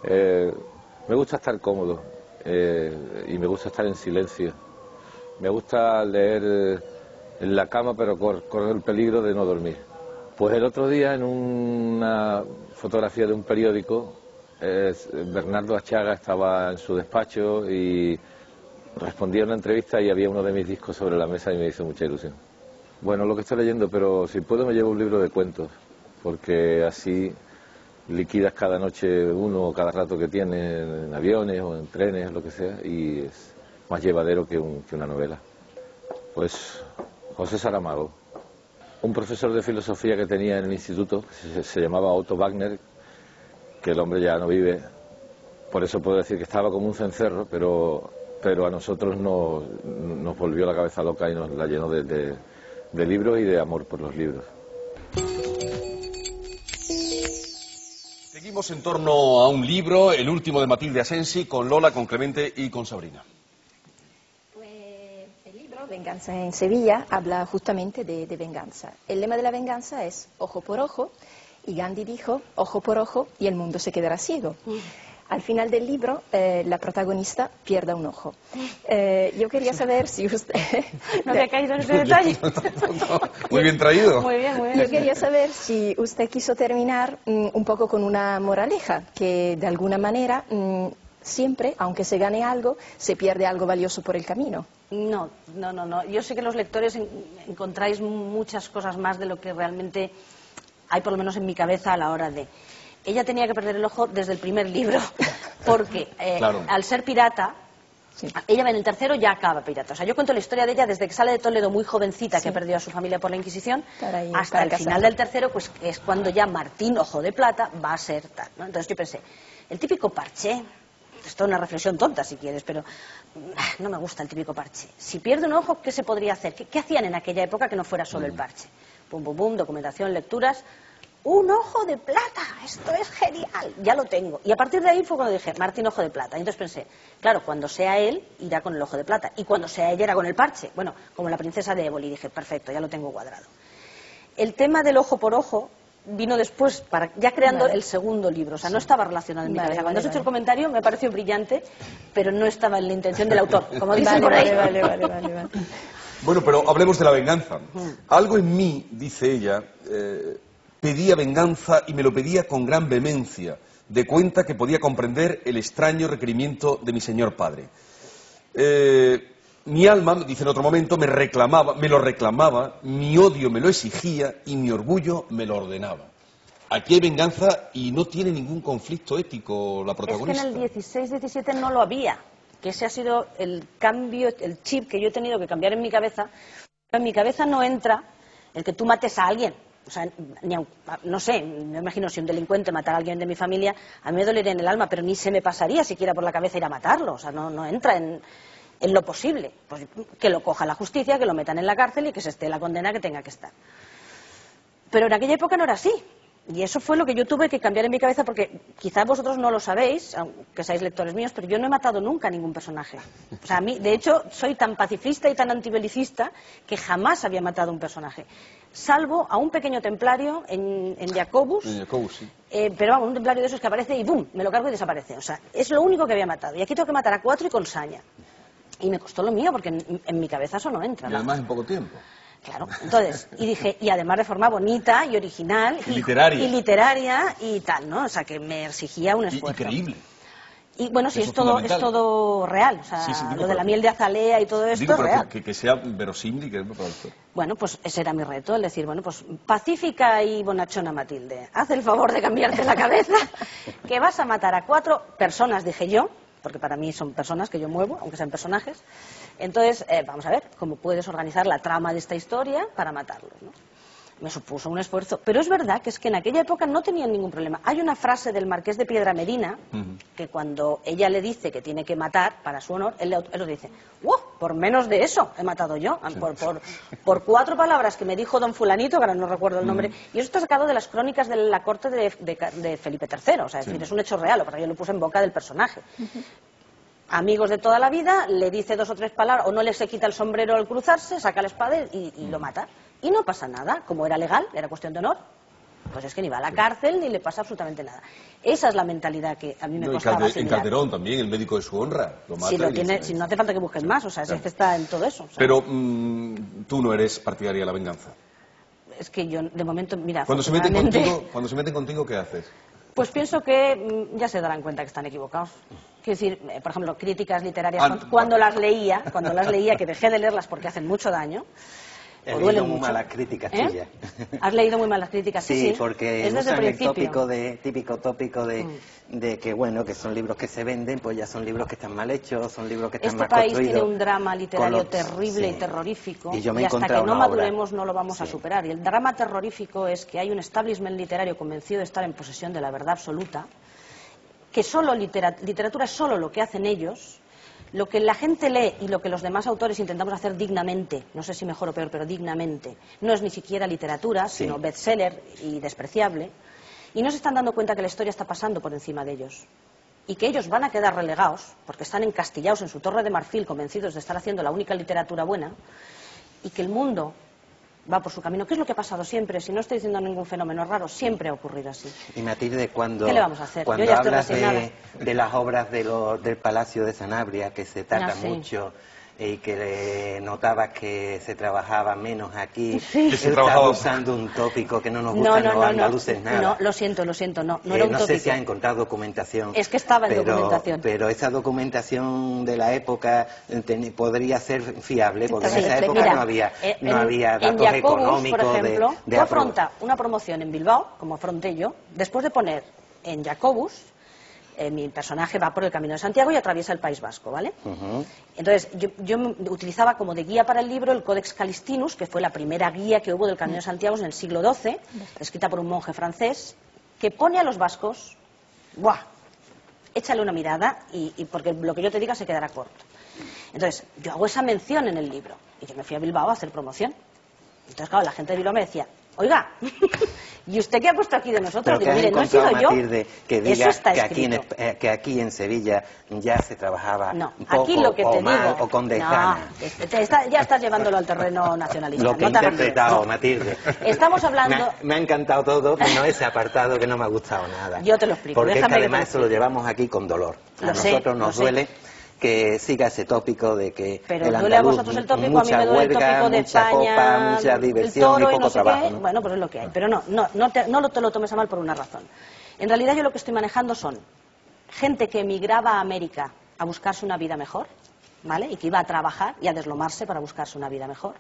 Me gusta estar cómodo y me gusta estar en silencio. Me gusta leer en la cama, pero correr el peligro de no dormir. Pues el otro día, en una fotografía de un periódico, Bernardo Achaga estaba en su despacho y respondía a una entrevista y había uno de mis discos sobre la mesa y me hizo mucha ilusión. Bueno, lo que estoy leyendo, pero si puedo me llevo un libro de cuentos, porque así liquidas cada noche uno o cada rato que tienes en aviones o en trenes, lo que sea, y es más llevadero que una novela. Pues José Saramago, un profesor de filosofía que tenía en el instituto, que se llamaba Otto Wagner, que el hombre ya no vive, por eso puedo decir que estaba como un cencerro, pero a nosotros nos volvió la cabeza loca y nos la llenó de libros y de amor por los libros. Seguimos en torno a un libro, el último de Matilde Asensi, con Lola, con Clemente y con Sabrina. El libro Venganza en Sevilla habla justamente de venganza. El lema de la venganza es ojo por ojo, y Gandhi dijo ojo por ojo y el mundo se quedará ciego. Al final del libro, la protagonista pierde un ojo. Yo quería saber si usted... No había caído en ese detalle. Muy bien traído. Muy bien, muy bien. Yo quería saber si usted quiso terminar un poco con una moraleja, que de alguna manera siempre, aunque se gane algo, se pierde algo valioso por el camino. No. Yo sé que los lectores encontráis muchas cosas más de lo que realmente hay, por lo menos en mi cabeza, a la hora de... Ella tenía que perder el ojo desde el primer libro, porque claro, al ser pirata, sí, ella en el tercero ya acaba pirata. O sea, yo cuento la historia de ella desde que sale de Toledo muy jovencita, sí, que perdió a su familia por la Inquisición, hasta el final del tercero, pues es cuando ya Martín Ojo de Plata va a ser tal, ¿no? Entonces yo pensé, el típico parche, esto es una reflexión tonta si quieres, pero no me gusta el típico parche. Si pierde un ojo, ¿qué se podría hacer? ¿Qué hacían en aquella época que no fuera solo el parche? Pum, pum, pum, documentación, lecturas... Un ojo de plata, esto es genial, ya lo tengo. Y a partir de ahí fue cuando dije, Martín Ojo de Plata. Y entonces pensé, claro, cuando sea él, irá con el ojo de plata. Y cuando sea ella, irá con el parche. Bueno, como la princesa de Éboli, dije, perfecto, ya lo tengo cuadrado. El tema del ojo por ojo vino después, ya creando el segundo libro. O sea, no estaba relacionado en mi cabeza. Cuando has hecho el comentario me pareció brillante, pero no estaba en la intención del autor, como dicen por ahí. Vale. Bueno, pero hablemos de la venganza. Algo en mí, dice ella... pedía venganza y me lo pedía con gran vehemencia, de cuenta que podía comprender el extraño requerimiento de mi señor padre. Mi alma, dice en otro momento, me lo reclamaba, mi odio me lo exigía y mi orgullo me lo ordenaba. Aquí hay venganza y no tiene ningún conflicto ético la protagonista. Es que en el 16-17 no lo había, que ese ha sido el cambio, el chip que yo he tenido que cambiar en mi cabeza. En mi cabeza no entra el que tú mates a alguien. O sea, no sé, me imagino si un delincuente matara a alguien de mi familia, a mí me dolería en el alma, pero ni se me pasaría siquiera por la cabeza ir a matarlo. O sea, no entra en lo posible. Pues que lo coja la justicia, que lo metan en la cárcel y que se esté la condena que tenga que estar. Pero en aquella época no era así. Y eso fue lo que yo tuve que cambiar en mi cabeza, porque quizás vosotros no lo sabéis, aunque seáis lectores míos, pero yo no he matado nunca a ningún personaje. O sea, a mí, de hecho, soy tan pacifista y tan antibelicista que jamás había matado a un personaje. Salvo a un pequeño templario en Jacobus, sí. Pero vamos, un templario de esos que aparece y ¡bum!, me lo cargo y desaparece. O sea, es lo único que había matado. Y aquí tengo que matar a 4 y con saña. Y me costó lo mío, porque en mi cabeza eso no entra. Y además en poco tiempo. Claro, entonces, y dije, y además de forma bonita y original y literaria y tal, ¿no? O sea, que me exigía un esfuerzo. Increíble. Y bueno, sí, es todo real, o sea, sí, lo de la miel de azalea y todo esto es real. Que sea verosímil y que es productor. Bueno, pues ese era mi reto, el decir, bueno, pues pacífica y bonachona Matilde, haz el favor de cambiarte la cabeza, que vas a matar a 4 personas, dije yo, porque para mí son personas que yo muevo, aunque sean personajes. Entonces, vamos a ver cómo puedes organizar la trama de esta historia para matarlos, ¿no? Me supuso un esfuerzo, pero es verdad que en aquella época no tenían ningún problema. Hay una frase del Marqués de Piedramedina que cuando ella le dice que tiene que matar para su honor, él lo dice, ¡wow! por menos de eso he matado yo. Por 4 palabras que me dijo don fulanito, que ahora no recuerdo el nombre, y eso está sacado de las crónicas de la corte de Felipe III, o sea, es decir, es un hecho real, porque yo lo puse en boca del personaje. Amigos de toda la vida, le dice 2 o 3 palabras, o no le se quita el sombrero al cruzarse, saca la espada y lo mata. Y no pasa nada, como era legal, era cuestión de honor, pues es que ni va a la cárcel ni le pasa absolutamente nada. Esa es la mentalidad que a mí me costaba asimilar. En Calderón también, el médico de su honra, lo mata. Si no hace falta que busquen más, o sea, es que está en todo eso. ¿sabes? Pero tú no eres partidaria de la venganza. Es que yo, de momento, mira, cuando se meten contigo, ¿qué haces? Pues pienso que ya se darán cuenta que están equivocados. Quiero decir, por ejemplo, críticas literarias, cuando las leía, que dejé de leerlas porque hacen mucho daño. He leído muy malas críticas tuyas. ¿Has leído muy malas críticas? Sí, porque usan el típico tópico de que, bueno, que son libros que se venden, pues ya son libros que están mal hechos, son libros que están mal construidos. Este país tiene un drama literario terrible y terrorífico, y hasta que no maduremos no lo vamos a superar. Y el drama terrorífico es que hay un establishment literario convencido de estar en posesión de la verdad absoluta, que solo literatura es solo lo que hacen ellos. Lo que la gente lee y lo que los demás autores intentamos hacer dignamente, no sé si mejor o peor, pero dignamente, no es ni siquiera literatura, sino bestseller y despreciable, y no se están dando cuenta que la historia está pasando por encima de ellos, y que ellos van a quedar relegados, porque están encastillados en su torre de marfil, convencidos de estar haciendo la única literatura buena, y que el mundo va por su camino. ¿Qué es lo que ha pasado siempre? Si no estoy diciendo ningún fenómeno raro, siempre ha ocurrido así. Y Matilde, cuando hablas de las obras del Palacio de Sanabria, que se trata mucho y que notabas que se trabajaba menos aquí, estaba usando un tópico que no nos gusta a los andaluces nada. No, lo siento, no era un tópico. No sé si ha encontrado documentación. Es que estaba en documentación. Pero esa documentación de la época podría ser fiable, porque en esa época no había datos Jacobus, económicos. Por ejemplo, tú afronta una promoción en Bilbao, como afronté yo, después de poner en Jacobus, mi personaje va por el Camino de Santiago y atraviesa el País Vasco, ¿vale? Entonces, yo utilizaba como de guía para el libro el Codex Calistinus, que fue la primera guía que hubo del Camino de Santiago en el siglo XII, escrita por un monje francés, que pone a los vascos, ¡buah!, échale una mirada, y porque lo que yo te diga se quedará corto. Entonces, yo hago esa mención en el libro, y yo me fui a Bilbao a hacer promoción. Entonces, claro, la gente de Bilbao me decía, oiga, ¿y usted qué ha puesto aquí de nosotros? Digo, mire, no he sido yo. Que diga que aquí en Sevilla ya se trabajaba poco aquí lo que te digo, o con desgana. Ya estás llevándolo al terreno nacionalista. Lo que he interpretado, Matilde. Estamos hablando... Me ha encantado todo, menos ese apartado que no me ha gustado nada. Yo te lo explico. Porque es que además eso lo llevamos aquí con dolor. A nosotros nos duele que siga ese tópico de que pero el duele a vosotros el tópico, a mí me duele el tópico de mucha España, copa, mucha diversión y poco no sé trabajo, ¿no? Bueno, pues es lo que hay, pero no te lo tomes a mal por una razón. En realidad yo lo que estoy manejando son gente que emigraba a América a buscarse una vida mejor, ¿vale? Y que iba a trabajar y a deslomarse para buscarse una vida mejor.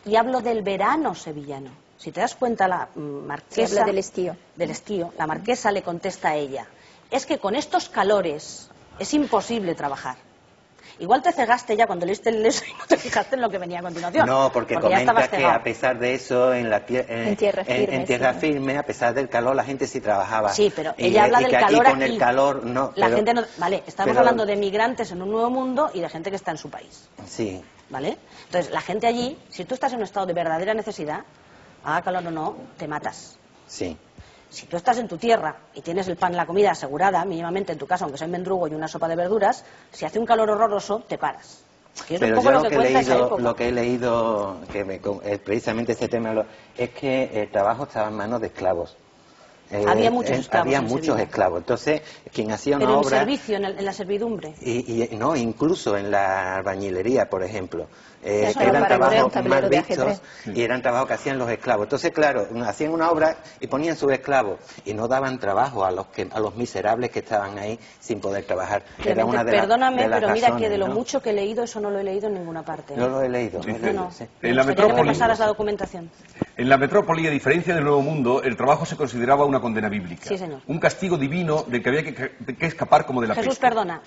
Y hablo del verano sevillano. Si te das cuenta, la marquesa del Estío, la marquesa le contesta a ella, es que con estos calores es imposible trabajar. Igual te cegaste ya cuando leíste el leso y no te fijaste en lo que venía a continuación. No, porque comenta que a pesar de eso, en tierra firme, a pesar del calor, la gente sí trabajaba. Sí, pero ella habla del calor con el calor no. La gente no. Vale, estamos hablando de migrantes en un nuevo mundo y de gente que está en su país. Sí. ¿Vale? Entonces, la gente allí, si tú estás en un estado de verdadera necesidad, haga calor o no, te matas. Sí. Si tú estás en tu tierra y tienes el pan, la comida asegurada, mínimamente en tu casa, aunque sea un mendrugo y una sopa de verduras, si hace un calor horroroso, te paras. Pero yo lo que he leído, precisamente este tema, es que el trabajo estaba en manos de esclavos. Había muchos esclavos. Había muchos esclavos. Entonces, quien hacía una obra... Pero en servicio, en la servidumbre. No, incluso en la albañilería, por ejemplo. Eran trabajos mal vistos y eran trabajos que hacían los esclavos. Entonces, claro, hacían una obra y ponían sus esclavos y no daban trabajo a los miserables que estaban ahí sin poder trabajar. Era una perdóname, pero mira razones, que de lo mucho que he leído, eso no lo he leído en ninguna parte. No lo he leído. Sí, no. Sí. En la metrópoli, que me pasaras la documentación. En la metrópoli, a diferencia del Nuevo Mundo, el trabajo se consideraba una condena bíblica. Sí, señor. Un castigo divino del que había que escapar como de la peste. Jesús, perdona.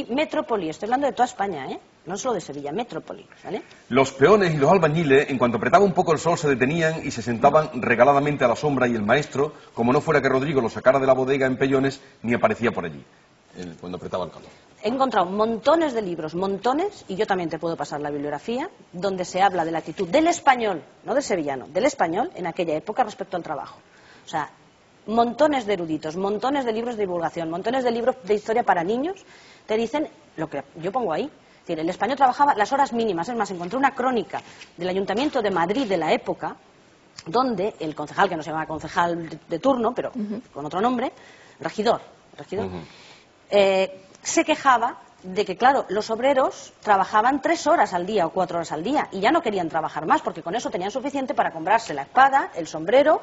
Metrópoli, estoy hablando de toda España, ¿eh? No solo de Sevilla, metrópoli, ¿vale? Los peones y los albañiles, en cuanto apretaba un poco el sol, se detenían y se sentaban regaladamente a la sombra, y el maestro, como no fuera que Rodrigo lo sacara de la bodega en pellones, ni aparecía por allí. cuando apretaba el calor. He encontrado montones de libros, montones, y yo también te puedo pasar la bibliografía, donde se habla de la actitud del español, no del sevillano, del español en aquella época respecto al trabajo. O sea, montones de eruditos, montones de libros de divulgación, montones de libros de historia para niños, te dicen lo que yo pongo ahí. Es decir, el español trabajaba las horas mínimas. Es más, encontré una crónica del Ayuntamiento de Madrid de la época, donde el concejal, que no se llamaba concejal de turno, pero con otro nombre, regidor, se quejaba de que, claro, los obreros trabajaban 3 horas al día o 4 horas al día y ya no querían trabajar más porque con eso tenían suficiente para comprarse la espada, el sombrero,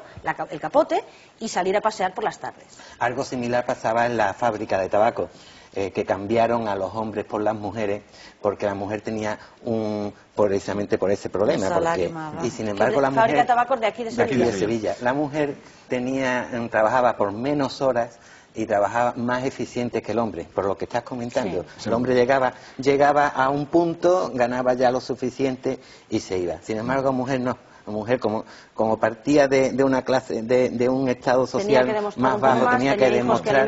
el capote y salir a pasear por las tardes. Algo similar pasaba en la fábrica de tabaco, que cambiaron a los hombres por las mujeres porque la mujer tenía precisamente por ese problema. Y sin embargo la mujer... Fábrica de tabacos de aquí de Sevilla. La mujer trabajaba por menos horas y trabajaba más eficiente que el hombre, por lo que estás comentando. Sí. El hombre llegaba a un punto, ganaba ya lo suficiente y se iba. Sin embargo, la mujer no. La mujer, como partía de una clase, de un estado social más bajo, tenía que demostrar.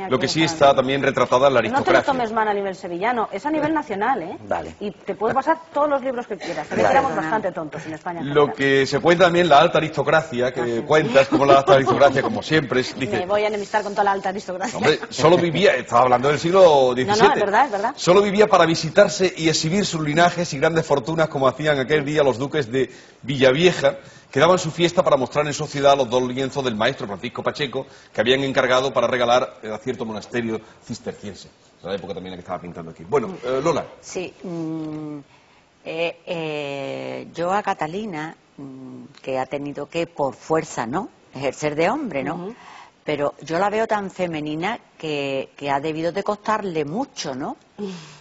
Lo que sí está también retratada en la aristocracia. No te lo tomes mal a nivel sevillano, es a nivel nacional, ¿eh? Vale. Y te puedo pasar todos los libros que quieras. También éramos bastante tontos en España. Lo que se cuenta también la alta aristocracia, que cuentas como la alta aristocracia, como siempre. Dice, me voy a enemistar con toda la alta aristocracia. Hombre, solo vivía, estaba hablando del siglo XVII. No, es verdad, es verdad. Solo vivía para visitarse y exhibir sus linajes y grandes fortunas, como hacían aquel día los duques de Villavieja, que daban su fiesta para mostrar en sociedad los 2 lienzos del maestro Francisco Pacheco, que habían encargado para regalar a cierto monasterio cisterciense. En la época también la que estaba pintando aquí. Bueno, Lola. Sí, yo a Catalina, que ha tenido que, por fuerza, ¿no?, ejercer de hombre, ¿no?, pero yo la veo tan femenina que ha debido de costarle mucho, ¿no?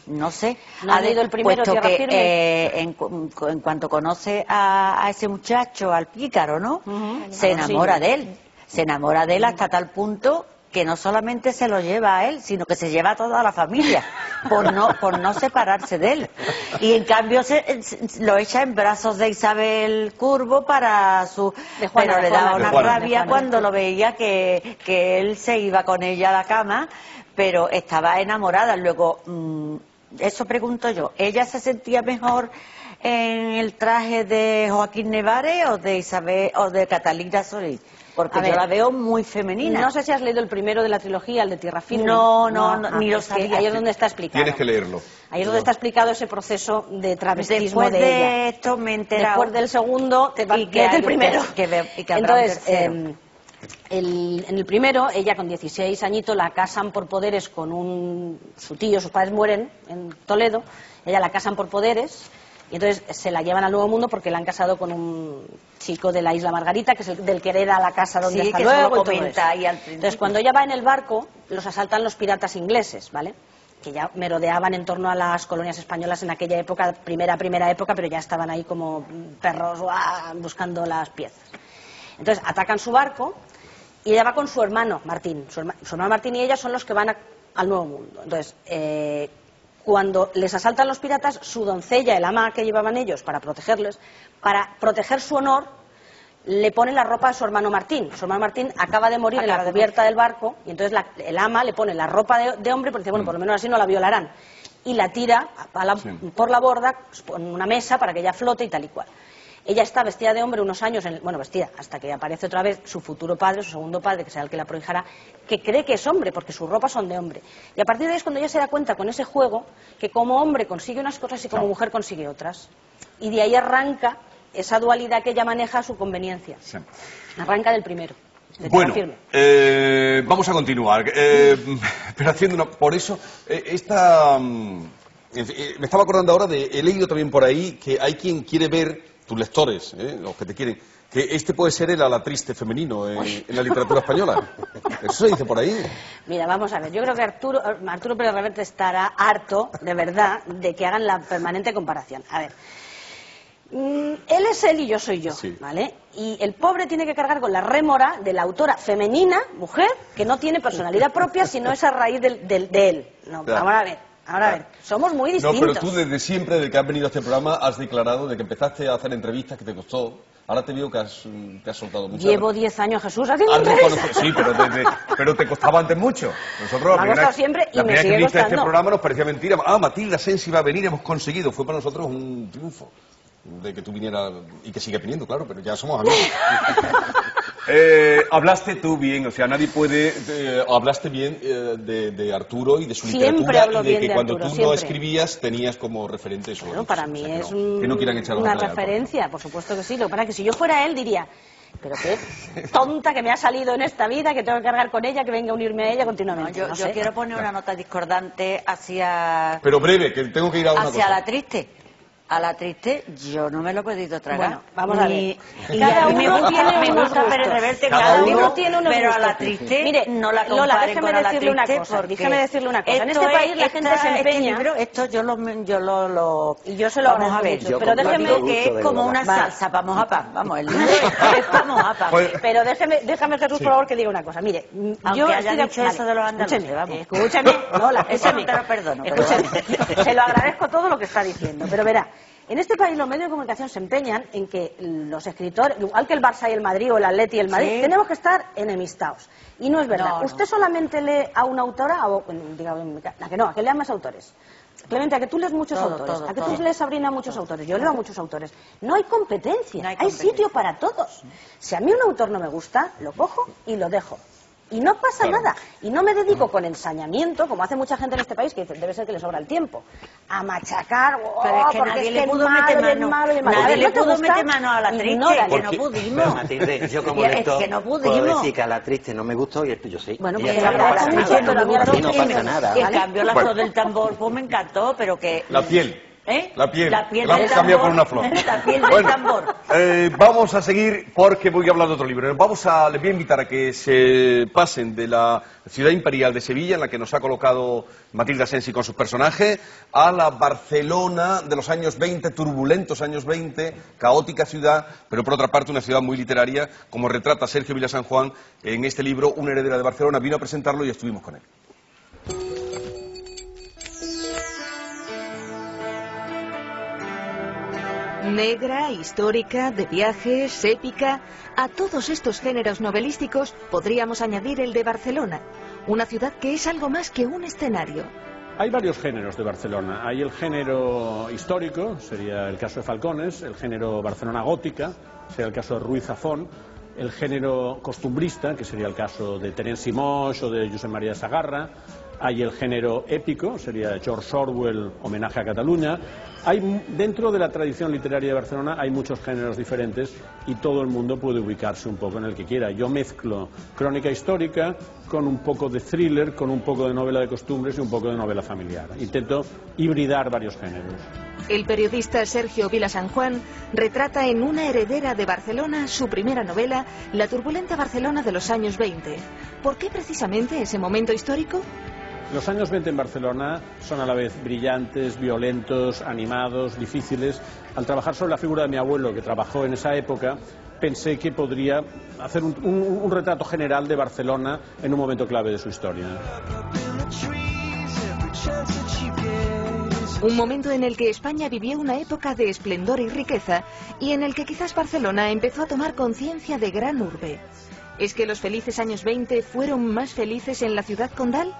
No sé. ¿No ha leído el primero, puesto Tierra que en cuanto conoce a ese muchacho, al pícaro, ¿no?, se enamora de él. Se enamora de él hasta tal punto que no solamente se lo lleva a él, sino que se lleva a toda la familia, por no separarse de él. Y en cambio lo echa en brazos de Isabel Curvo para su... Pero le daba una rabia cuando lo veía que él se iba con ella a la cama, pero estaba enamorada. Luego, eso pregunto yo, ¿ella se sentía mejor en el traje de Joaquín Nevares o de Isabel o de Catalina Solís? Porque yo la veo muy femenina. No sé si has leído el primero de la trilogía, el de Tierra Firme. No, ni lo sabía. Ahí es donde está explicado. Tienes que leerlo. Ahí es donde está explicado ese proceso de travestismo Después de ella. Esto me he enterado. Después del segundo, te va a quedar el primero. Entonces, en el primero, ella con 16 añitos la casan por poderes con su tío, sus padres mueren en Toledo, ella la casan por poderes. Y entonces se la llevan al Nuevo Mundo porque la han casado con un chico de la Isla Margarita, que es el del que hereda la casa donde está luego. Entonces cuando ella va en el barco, los asaltan los piratas ingleses, ¿vale? Que ya merodeaban en torno a las colonias españolas en aquella época, primera época, pero ya estaban ahí como perros buscando las piezas. Entonces atacan su barco y ella va con su hermano Martín. Su hermano Martín y ella son los que van al Nuevo Mundo. Entonces, cuando les asaltan los piratas, su doncella, el ama que llevaban ellos para protegerles, para proteger su honor, le pone la ropa a su hermano Martín. Su hermano Martín acaba de morir en la cubierta del barco y entonces el ama le pone la ropa de hombre porque dice, bueno, por lo menos así no la violarán. Y la tira por la borda, en una mesa para que ella flote y tal y cual. Ella está vestida de hombre unos años, vestida, hasta que aparece otra vez su futuro padre, su segundo padre, que será el que la prohijará, que cree que es hombre, porque sus ropas son de hombre. Y a partir de ahí es cuando ella se da cuenta con ese juego que como hombre consigue unas cosas y como mujer consigue otras. Y de ahí arranca esa dualidad que ella maneja a su conveniencia. Sí. Arranca del primero. Bueno, vamos a continuar. Pero haciendo por eso, me estaba acordando ahora he leído también por ahí que hay quien quiere ver, tus lectores, los que te quieren, que este puede ser el Alatriste femenino en la literatura española. Eso se dice por ahí. Mira, vamos a ver, yo creo que Arturo Pérez Reverte estará harto, de verdad, de que hagan la permanente comparación. A ver, él es él y yo soy yo, sí. ¿Vale? Y el pobre tiene que cargar con la rémora de la autora femenina, mujer, que no tiene personalidad propia, sino es a raíz de él. No, claro. Vamos a ver. Ahora, a ver, somos muy distintos. No, pero tú desde siempre, desde que has venido a este programa, has declarado de que empezaste a hacer entrevistas que te costó. Ahora te veo que has soltado mucho. Llevo 10 años, Jesús, haciendo entrevistas. Sí, pero te costaba antes mucho. Nosotros, me ha costado siempre y la me primera sigue que viste costando. este programa nos parecía mentira. Matilda Sensi va a venir, hemos conseguido. Fue para nosotros un triunfo de que tú vinieras, y que sigue viniendo, claro, pero ya somos amigos. Hablaste tú bien, o sea, nadie puede... hablaste bien de Arturo y de su literatura, y de que cuando tú no escribías tenías como referente eso. Bueno, para mí es una referencia, por supuesto que sí. Lo que pasa es que si yo fuera él diría, pero qué tonta que me ha salido en esta vida, que tengo que cargar con ella, que venga a unirme a ella continuamente. No, yo quiero poner una nota discordante hacia... Pero breve, que tengo que ir a una cosa. Hacia la triste. A la triste yo no me lo he podido tragar. Bueno, vamos a ver. Y cada uno me gusta Pérez Reverte, cada uno tiene unos pero gustos. A la triste, mire, no la Lola, comparen déjeme con a la decirle una triste, cosa. Déjeme decirle una cosa. En este país la gente se empeña. Este libro, esto yo lo y yo se lo vamos a ver. Mucho, pero déjeme que es como una salsa para mojapan. Vamos, el libro es para mojapan. Pero déjame Jesús, por favor, que diga una cosa. Mire, aunque yo haya dicho eso de los andaluces, escúcheme, Lola, eso no te lo perdono. Escúcheme, se lo agradezco todo lo que está diciendo, pero verá. En este país los medios de comunicación se empeñan en que los escritores, igual que el Barça y el Madrid o el Atleti y el Madrid, tenemos que estar enemistados. Y no es verdad. No, ¿Usted solamente lee a una autora o, digamos, a que lea más autores? Clemente, a que tú lees muchos autores, a que tú lees, Sabrina, muchos autores, yo leo a muchos autores. No hay competencia, hay sitio para todos. Si a mí un autor no me gusta, lo cojo y lo dejo. Y no pasa nada. Y no me dedico con ensañamiento, como hace mucha gente en este país, que dice, debe ser que le sobra el tiempo, a machacar, pero es que nadie le pudo meter mano. Nadie le pudo meter mano a la triste, que no pudimos. Matilde, yo como lector puedo decir que a la triste no me gustó y el tuyo sí. Bueno, pues no pasa nada. En cambio, la flor del tambor, pues me encantó, pero que... La piel. La piel la hemos cambiado por una flor. La piel del tambor. Vamos a seguir porque voy a hablar de otro libro. Les voy a invitar a que se pasen de la ciudad imperial de Sevilla, en la que nos ha colocado Matilda Sensi con sus personajes, a la Barcelona de los años 20, turbulentos años 20, caótica ciudad, pero por otra parte una ciudad muy literaria, como retrata Sergio Vila San Juan en este libro, Una heredera de Barcelona. Vino a presentarlo y estuvimos con él. Negra, histórica, de viajes, épica, a todos estos géneros novelísticos podríamos añadir el de Barcelona, una ciudad que es algo más que un escenario. Hay varios géneros de Barcelona. Hay el género histórico, sería el caso de Falcones, el género Barcelona gótica, sería el caso de Ruiz Zafón, el género costumbrista, que sería el caso de Terence Simoix o de Josep María Sagarra. Hay el género épico, sería George Orwell, Homenaje a Cataluña. Dentro de la tradición literaria de Barcelona hay muchos géneros diferentes y todo el mundo puede ubicarse un poco en el que quiera. Yo mezclo crónica histórica con un poco de thriller, con un poco de novela de costumbres y un poco de novela familiar. Intento hibridar varios géneros. El periodista Sergio Vila San Juan retrata en Una heredera de Barcelona, su primera novela, la turbulenta Barcelona de los años 20. ¿Por qué precisamente ese momento histórico? Los años 20 en Barcelona son a la vez brillantes, violentos, animados, difíciles. Al trabajar sobre la figura de mi abuelo, que trabajó en esa época, pensé que podría hacer un retrato general de Barcelona en un momento clave de su historia. Un momento en el que España vivió una época de esplendor y riqueza y en el que quizás Barcelona empezó a tomar conciencia de gran urbe. ¿Es que los felices años 20 fueron más felices en la ciudad condal?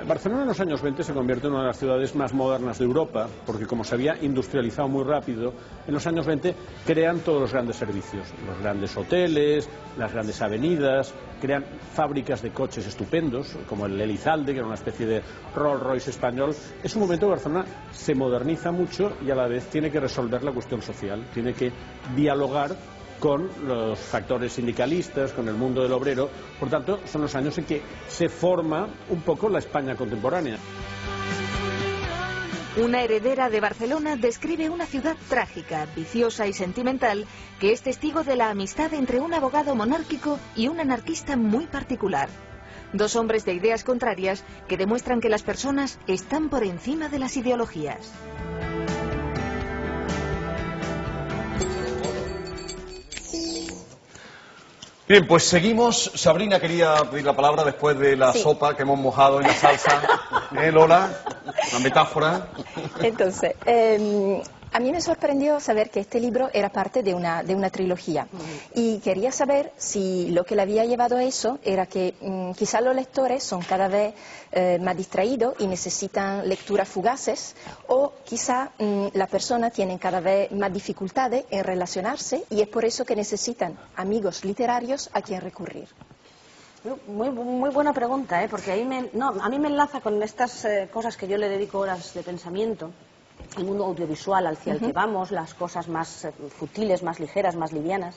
Barcelona en los años 20 se convierte en una de las ciudades más modernas de Europa, porque como se había industrializado muy rápido, en los años 20 crean todos los grandes servicios, los grandes hoteles, las grandes avenidas, crean fábricas de coches estupendos, como el Elizalde, que era una especie de Rolls Royce español. Es un momento que Barcelona se moderniza mucho y a la vez tiene que resolver la cuestión social, tiene que dialogar con los factores sindicalistas, con el mundo del obrero. Por tanto, son los años en que se forma un poco la España contemporánea. Una heredera de Barcelona describe una ciudad trágica, viciosa y sentimental, que es testigo de la amistad entre un abogado monárquico y un anarquista muy particular. Dos hombres de ideas contrarias que demuestran que las personas están por encima de las ideologías. Bien, pues seguimos. Sabrina quería pedir la palabra después de la sopa que hemos mojado en la salsa. Lola, una metáfora. Entonces, a mí me sorprendió saber que este libro era parte de una trilogía. Y quería saber si lo que le había llevado a eso era que quizás los lectores son cada vez más distraídos y necesitan lecturas fugaces, o quizá las personas tienen cada vez más dificultades en relacionarse y es por eso que necesitan amigos literarios a quien recurrir. Muy buena pregunta, porque ahí a mí me enlaza con estas cosas que yo le dedico horas de pensamiento, el mundo audiovisual hacia el que vamos, las cosas más futiles, más ligeras, más livianas,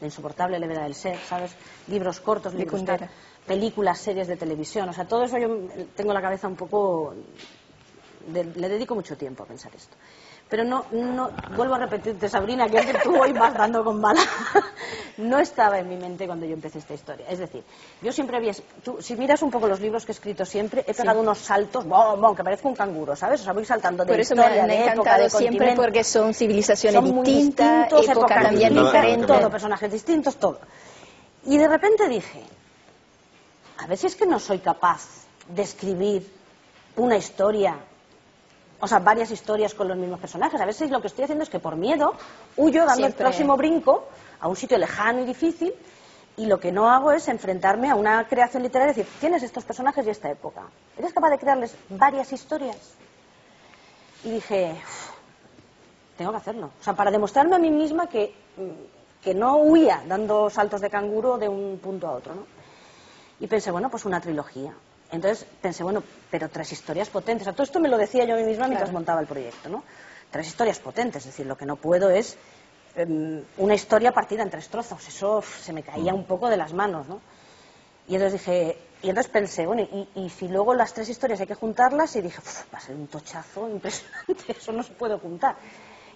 la insoportable levedad del ser, ¿sabes? Libros cortos, películas, series de televisión, o sea, todo eso yo tengo la cabeza un poco... le dedico mucho tiempo a pensar esto. Pero no, vuelvo a repetirte, Sabrina, que es que tú hoy vas dando con bala. No estaba en mi mente cuando yo empecé esta historia. Es decir, yo siempre había... si miras un poco los libros que he escrito siempre, he pegado unos saltos, que parezco un canguro, ¿sabes? O sea, voy saltando de por eso historia, me ha encantado siempre, porque son civilizaciones distintas, épocas también diferentes. Todo, personajes distintos, todo. Y de repente dije, a ver si es que no soy capaz de escribir una historia... O sea, varias historias con los mismos personajes. A veces lo que estoy haciendo es que por miedo huyo dando el próximo brinco a un sitio lejano y difícil, y lo que no hago es enfrentarme a una creación literaria y decir, tienes estos personajes y esta época. ¿Eres capaz de crearles varias historias? Y dije, tengo que hacerlo. O sea, para demostrarme a mí misma que no huía dando saltos de canguro de un punto a otro, ¿no? Y pensé, bueno, pues una trilogía. Entonces pensé, bueno, pero 3 historias potentes. O sea, todo esto me lo decía yo a mí misma mientras montaba el proyecto, ¿no? 3 historias potentes, es decir, lo que no puedo es una historia partida en 3 trozos. Eso se me caía un poco de las manos, ¿no? Y entonces pensé, bueno, y si luego las 3 historias hay que juntarlas, y dije, va a ser un tochazo impresionante, eso no se puede juntar.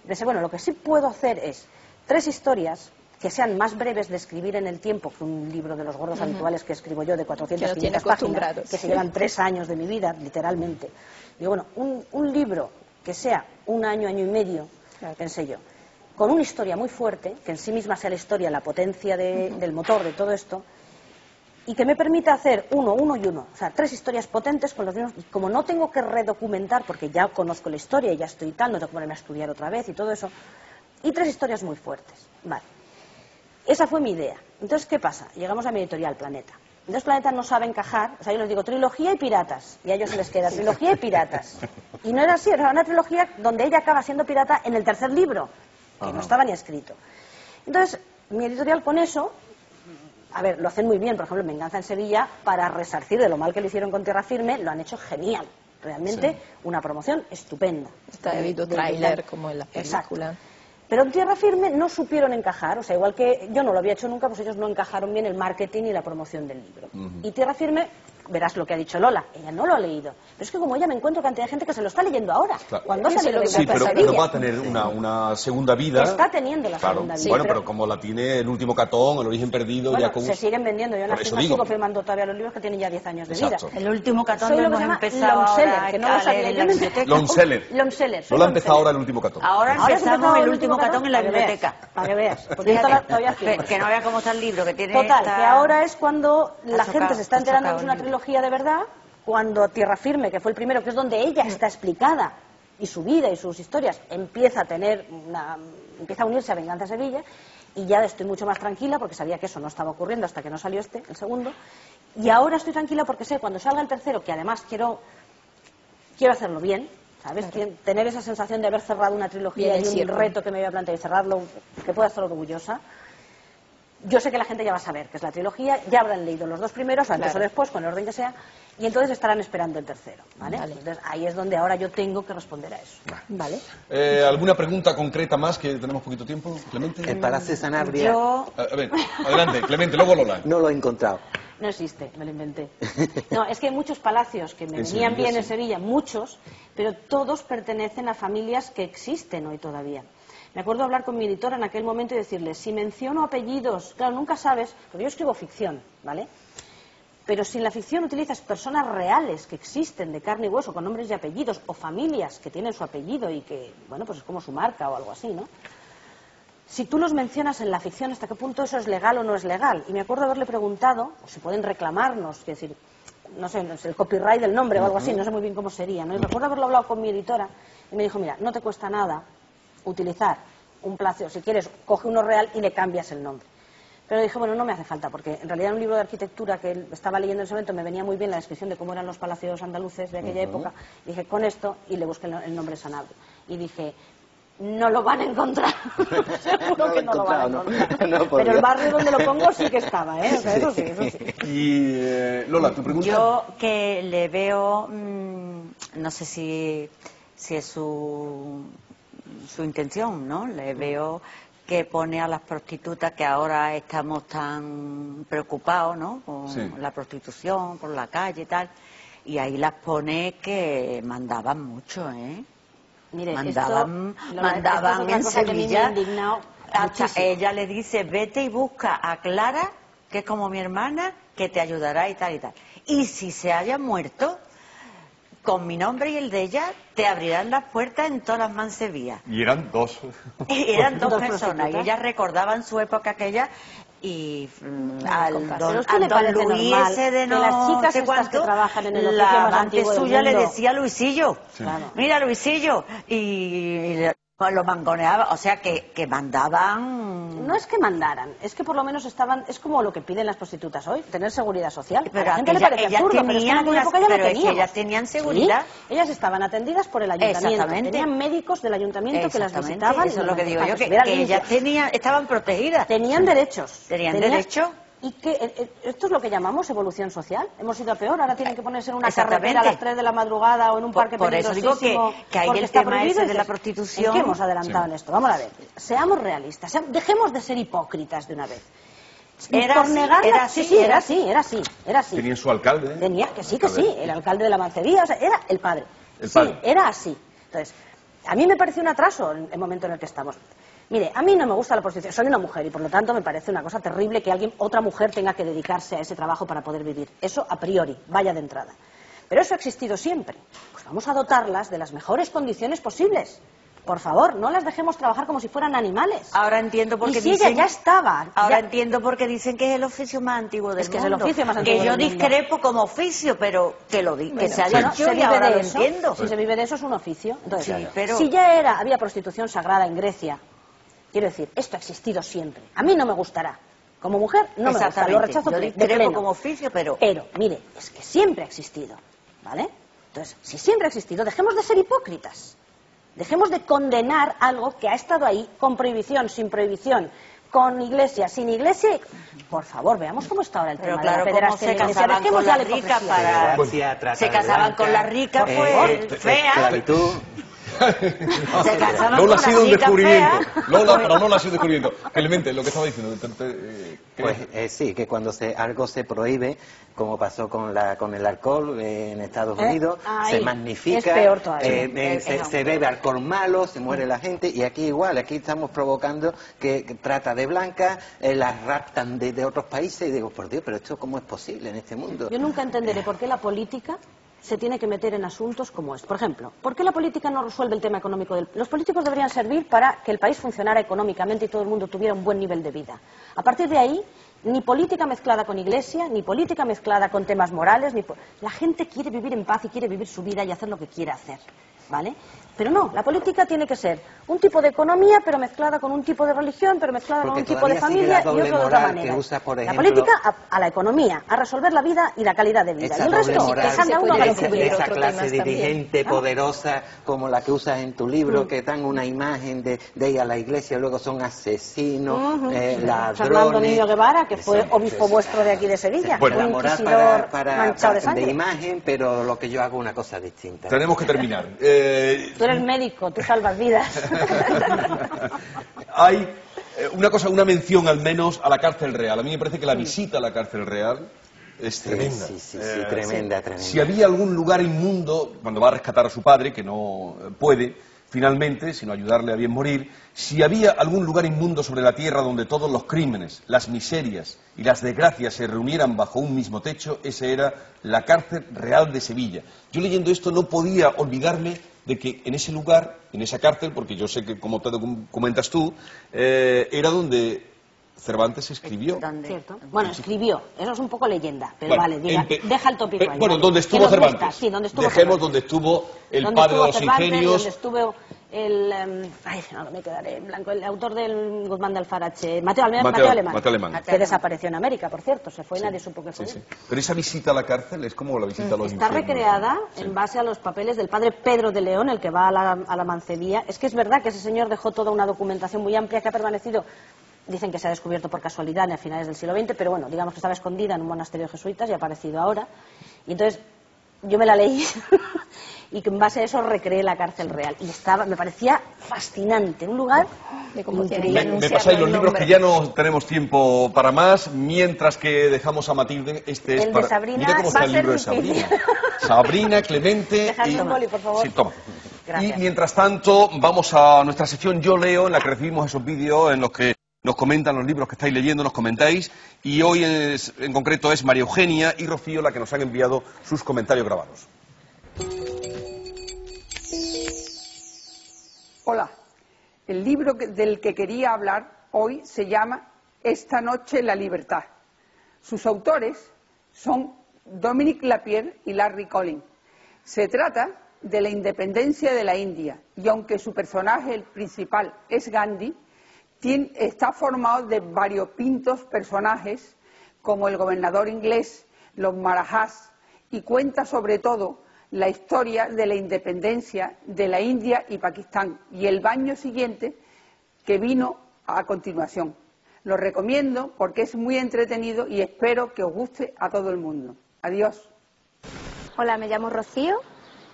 Y pensé, bueno, lo que sí puedo hacer es 3 historias que sean más breves de escribir en el tiempo que un libro de los gordos habituales que escribo yo de 400, 500 páginas, que se llevan 3 años de mi vida, literalmente. Digo, bueno, un libro que sea 1 año, año y medio, pensé yo, con una historia muy fuerte, que en sí misma sea la historia, la potencia del motor de todo esto, y que me permita hacer uno y uno. O sea, 3 historias potentes con los mismos... Y como no tengo que redocumentar, porque ya conozco la historia y ya estoy tal, no tengo que ponerme a estudiar otra vez y todo eso, y 3 historias muy fuertes. Vale. Esa fue mi idea. Entonces, ¿qué pasa? Llegamos a mi editorial, Planeta. Entonces, Planeta no sabe encajar. O sea, yo les digo trilogía y piratas. Y a ellos se les queda trilogía y piratas. Y no era así, era una trilogía donde ella acaba siendo pirata en el 3er libro, que no estaba ni escrito. Entonces, mi editorial con eso, a ver, lo hacen muy bien. Por ejemplo, Venganza en Sevilla, para resarcir de lo mal que lo hicieron con Tierra Firme, lo han hecho genial. Realmente, una promoción estupenda. Está debido tráiler como en la película. Exacto. Pero en Tierra Firme no supieron encajar, o sea, igual que yo no lo había hecho nunca, pues ellos no encajaron bien el marketing y la promoción del libro. Y Tierra Firme, verás lo que ha dicho Lola, ella no lo ha leído. Pero es que como ella me encuentro cantidad de gente que se lo está leyendo ahora. Claro. Cuando sale lo que sí, pero va a tener una segunda vida. Está teniendo la segunda vida. Bueno, pero como la tiene El último catón, El origen perdido, bueno, Jacobus... se siguen vendiendo. Yo en la firma sigo firmando todavía los libros que tienen ya 10 años de vida. El último catón lo hemos empezado ahora que no lo sabía yo en la biblioteca. Longseller. No lo ha empezado ahora El último catón. Ahora empezamos El último catón en la biblioteca. Para que veas. Porque todavía que no vea cómo está el libro que tiene. Total, que ahora es cuando la gente se está enterando que es una trilogía de verdad, cuando Tierra Firme, que fue el primero, que es donde ella está explicada, y su vida y sus historias, empieza a unirse a Venganza Sevilla, y ya estoy mucho más tranquila porque sabía que eso no estaba ocurriendo hasta que no salió el segundo, y ahora estoy tranquila porque sé cuando salga el tercero, que además quiero hacerlo bien, ¿sabes? Claro. Tener esa sensación de haber cerrado una trilogía y un reto que me había planteado y cerrarlo, que pueda estar orgullosa. Yo sé que la gente ya va a saber que es la trilogía, ya habrán leído los 2 primeros, antes o después, con el orden que sea, y entonces estarán esperando el tercero, ¿vale? Entonces ahí es donde ahora yo tengo que responder a eso, ¿vale? ¿Alguna pregunta concreta más, que tenemos poquito tiempo, Clemente? El Palacio de Sanabria... A ver, adelante, Clemente, luego Lola. No lo he encontrado. No existe, me lo inventé. No, es que hay muchos palacios que me venían bien en Sevilla, muchos, pero todos pertenecen a familias que existen hoy todavía. Me acuerdo hablar con mi editora en aquel momento y decirle, si menciono apellidos, claro, nunca sabes, porque yo escribo ficción, ¿vale? Pero si en la ficción utilizas personas reales que existen de carne y hueso, con nombres y apellidos, o familias que tienen su apellido y que, bueno, pues es como su marca o algo así, ¿no? si tú los mencionas en la ficción, ¿hasta qué punto eso es legal o no es legal? Y me acuerdo haberle preguntado, o si pueden reclamarnos, es decir, no sé, el copyright del nombre o algo así, no sé muy bien cómo sería, ¿no? Y recuerdo haberlo hablado con mi editora y me dijo, mira, no te cuesta nada utilizar un plazo, si quieres, coge uno real y le cambias el nombre. Pero dije, bueno, no me hace falta, porque en realidad en un libro de arquitectura que estaba leyendo en ese momento me venía muy bien la descripción de cómo eran los palacios andaluces de aquella época. Dije, con esto, y le busqué el nombre Sanabria. Y dije, no lo van a encontrar. Seguro que no lo van a encontrar. No, pero el barrio donde lo pongo sí que estaba, ¿eh? O sea, eso sí, eso sí. Y Lola, tu pregunta. Yo que le veo, no sé si es su intención, ¿no? Le veo que pone a las prostitutas, que ahora estamos tan preocupados, ¿no? Con la prostitución, por la calle y tal, y ahí las pone que mandaban mucho, ¿eh? Mire, mandaban esto en Sevilla. Hasta ella le dice, vete y busca a Clara, que es como mi hermana, que te ayudará y tal y tal. Y si se haya muerto, con mi nombre y el de ella, te abrirán las puertas en todas las mansevías. Y eran dos. Eran dos personas, y ellas recordaban su época aquella. Y al don Luis ese de no las chicas sé cuánto, que trabajan en el la amante suya le decía Luisillo, mira Luisillo, y lo mangoneaba, o sea que mandaban. No es que mandaran, es que por lo menos estaban, es como lo que piden las prostitutas hoy, tener seguridad social. Pero a la gente le parece absurdo, pero es que en aquella época ya lo teníamos. Es que ellas tenían seguridad. ¿Sí? Ellas estaban atendidas por el ayuntamiento, tenían médicos del ayuntamiento que las visitaban. Eso es lo que digo yo, que ellas estaban protegidas. Tenían derechos. Tenían derechos. Y que esto es lo que llamamos evolución social. Hemos ido a peor, ahora tienen que ponerse en una carretera a las 3 de la madrugada o en un parque peligrosísimo. Por eso digo que hay el tema ese de la prostitución. ¿En qué hemos adelantado en esto? Vamos a ver, seamos realistas, dejemos de ser hipócritas de una vez. Era así. Tenía su alcalde. El alcalde de la Mancería, o sea, era el padre. Sí, era así. Entonces, a mí me parece un atraso en el momento en el que estamos. Mire, a mí no me gusta la prostitución, soy una mujer y por lo tanto me parece una cosa terrible que otra mujer tenga que dedicarse a ese trabajo para poder vivir. Eso a priori, vaya de entrada. Pero eso ha existido siempre. Pues vamos a dotarlas de las mejores condiciones posibles. Por favor, no las dejemos trabajar como si fueran animales. Ahora entiendo por qué dicen... ella ya estaba. Ahora entiendo por qué dicen que es el oficio más antiguo del mundo. Es que es el oficio más antiguo del mundo. Que yo discrepo como oficio, pero que lo diga. Que se haya dicho y ahora lo entiendo. Si se vive de eso es un oficio. Entonces, sí, pero... si ya había prostitución sagrada en Grecia, quiero decir, esto ha existido siempre. A mí no me gustará. Como mujer no me gusta, lo rechazo de pleno. Como oficio, pero... Pero, mire, es que siempre ha existido, ¿vale? Entonces, si siempre ha existido, dejemos de ser hipócritas. Dejemos de condenar algo que ha estado ahí, con prohibición, sin prohibición, con iglesia, sin iglesia. Por favor, veamos cómo está ahora el tema de la pederastia. Se casaban con la rica se casaban con la rica, fue fea. Lola ha sido un descubrimiento. Lola ha sido un descubrimiento. Clemente, lo que estaba diciendo. Sí, que cuando algo se prohíbe, como pasó con el alcohol en Estados Unidos, se magnifica, es peor todavía. Se bebe alcohol malo, se muere la gente, y aquí igual, aquí estamos provocando que trata de blancas, las raptan de otros países, y digo, por Dios, pero esto ¿cómo es posible en este mundo? Yo nunca entenderé por qué la política se tiene que meter en asuntos como este. Por ejemplo, ¿por qué la política no resuelve el tema económico? Los políticos deberían servir para que el país funcionara económicamente y todo el mundo tuviera un buen nivel de vida. A partir de ahí, ni política mezclada con iglesia, ni política mezclada con temas morales. La gente quiere vivir en paz y quiere vivir su vida y hacer lo que quiera hacer, ¿vale? Pero no, la política tiene que ser un tipo de economía, pero mezclada con un tipo de religión, pero mezclada con un tipo de familia y otro de otra manera. La política a la economía, a resolver la vida y la calidad de vida. Y el resto, que cada uno haga lo que quiera. Esa clase dirigente poderosa como la que usas en tu libro, que dan una imagen de ir a la iglesia, luego son asesinos, ladrones. Fernando Niño Guevara, que fue obispo vuestro de aquí de Sevilla, un inquisidor manchado de sangre. De imagen, pero lo que yo hago una cosa distinta. Tenemos que terminar. Tú eres médico, tú salvas vidas. Hay una mención al menos a la cárcel real. A mí me parece que la visita a la cárcel real es tremenda. Sí, tremenda. Si había algún lugar inmundo, cuando va a rescatar a su padre, que no puede finalmente, sino ayudarle a bien morir, si había algún lugar inmundo sobre la tierra donde todos los crímenes, las miserias y las desgracias se reunieran bajo un mismo techo, ese era la cárcel real de Sevilla. Yo leyendo esto no podía olvidarme de que en ese lugar, en esa cárcel, porque yo sé que, como te comentas tú, era donde Cervantes escribió. ¿Cierto? Bueno, escribió, eso es un poco leyenda, pero Bueno, vale, deja el tópico ahí. Bueno, vale. donde estuvo Cervantes. Gusta? Sí, donde estuvo Dejemos Cervantes. donde estuvo el Donde padre de estuvo los Cervantes, ingenios. donde estuvo el... ay, no me quedaré en blanco, el autor del Guzmán de Alfarache, Mateo Alemán, que desapareció en América, por cierto, se fue y nadie supo que fue. Sí. Pero esa visita a la cárcel es como la visita a los Está infiernos. recreada en base a los papeles del padre Pedro de León, el que va a la Mancebía. Es que es verdad que ese señor dejó toda una documentación muy amplia que ha permanecido. Dicen que se ha descubierto por casualidad a finales del siglo XX, pero bueno, digamos que estaba escondida en un monasterio de jesuitas y ha aparecido ahora. Y entonces yo me la leí y que en base a eso recreé la cárcel real. Y me parecía fascinante, un lugar increíble. Me pasáis los libros que ya no tenemos tiempo para más, mientras que dejamos a Matilde. Este es El para... de Sabrina Mira cómo está va a el ser libro de difícil. Sabrina. Sabrina, Clemente Dejadme y... un boli, por favor. Sí, toma. Gracias. Y mientras tanto, vamos a nuestra sección Yo Leo, en la que recibimos esos vídeos en los que nos comentan los libros que estáis leyendo, nos comentáis, y hoy en concreto es María Eugenia y Rocío la que nos han enviado sus comentarios grabados. Hola, el libro del que quería hablar hoy se llama Esta noche la libertad. Sus autores son Dominique Lapierre y Larry Collins. Se trata de la independencia de la India, y aunque su personaje principal es Gandhi, está formado de variopintos personajes como el gobernador inglés, los marajás, y cuenta sobre todo la historia de la independencia de la India y Pakistán y el baño siguiente que vino a continuación. Lo recomiendo porque es muy entretenido y espero que os guste a todo el mundo. Adiós. Hola, me llamo Rocío.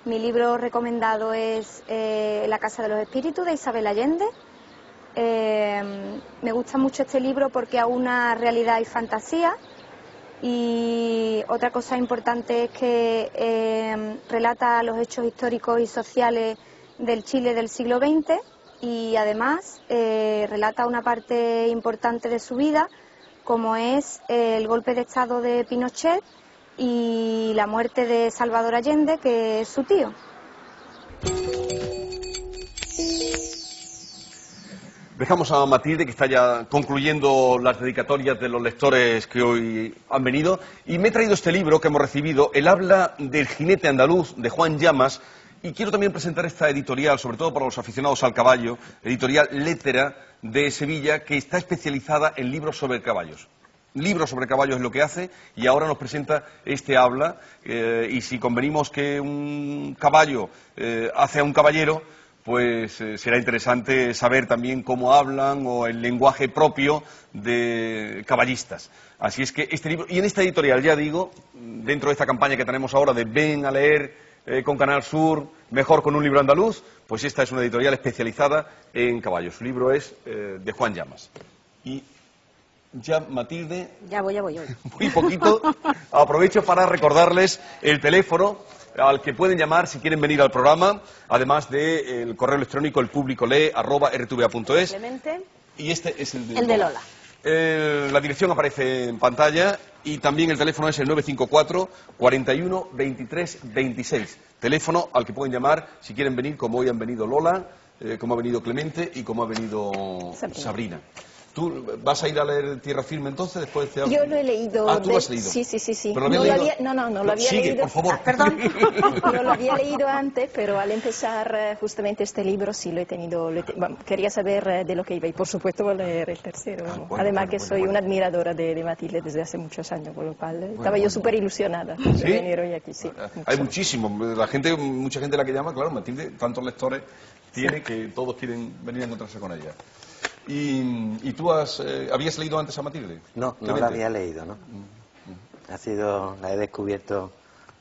Mi libro recomendado es La Casa de los Espíritus, de Isabel Allende. Me gusta mucho este libro porque aúna realidad y fantasía, y otra cosa importante es que relata los hechos históricos y sociales del Chile del siglo XX, y además relata una parte importante de su vida, como es el golpe de Estado de Pinochet y la muerte de Salvador Allende, que es su tío. Dejamos a Matilde, que está ya concluyendo las dedicatorias de los lectores que hoy han venido, y me he traído este libro que hemos recibido. Él habla del jinete andaluz, de Juan Llamas, y quiero también presentar esta editorial, sobre todo para los aficionados al caballo, editorial Létera de Sevilla, que está especializada en libros sobre caballos. Libros sobre caballos es lo que hace, y ahora nos presenta este habla, y si convenimos que un caballo hace a un caballero, pues será interesante saber también cómo hablan o el lenguaje propio de caballistas. Así es que este libro, y en esta editorial, ya digo, dentro de esta campaña que tenemos ahora de ven a leer con Canal Sur, mejor con un libro andaluz, pues esta es una editorial especializada en caballos. Su libro es de Juan Llamas. Y ya, Matilde... Ya voy. Muy poquito. Aprovecho para recordarles el teléfono al que pueden llamar si quieren venir al programa, además del correo electrónico elpublicolé@rtva.es. Y este es el de Lola. La dirección aparece en pantalla, y también el teléfono es el 954 41 23 26. Teléfono al que pueden llamar si quieren venir, como hoy han venido Lola, como ha venido Clemente y como ha venido Sabrina. ¿Tú vas a ir a leer Tierra Firme entonces después de este... Yo lo he leído. Ah, ¿tú lo has leído? Sí. ¿Pero No lo lo había Sigue, leído. por favor. Perdón. No lo había leído antes, pero al empezar justamente este libro sí lo he tenido. Bueno, quería saber de lo que iba, y por supuesto voy a leer el tercero. Además que soy una admiradora de Matilde desde hace muchos años, con lo cual estaba yo súper ilusionada de venir hoy aquí. Sí, hay muchísimo. Mucha gente la que llama, claro, Matilde, tantos lectores tiene que todos quieren venir a encontrarse con ella. ¿Y tú habías leído antes a Matilde? No la había leído, ¿no? La he descubierto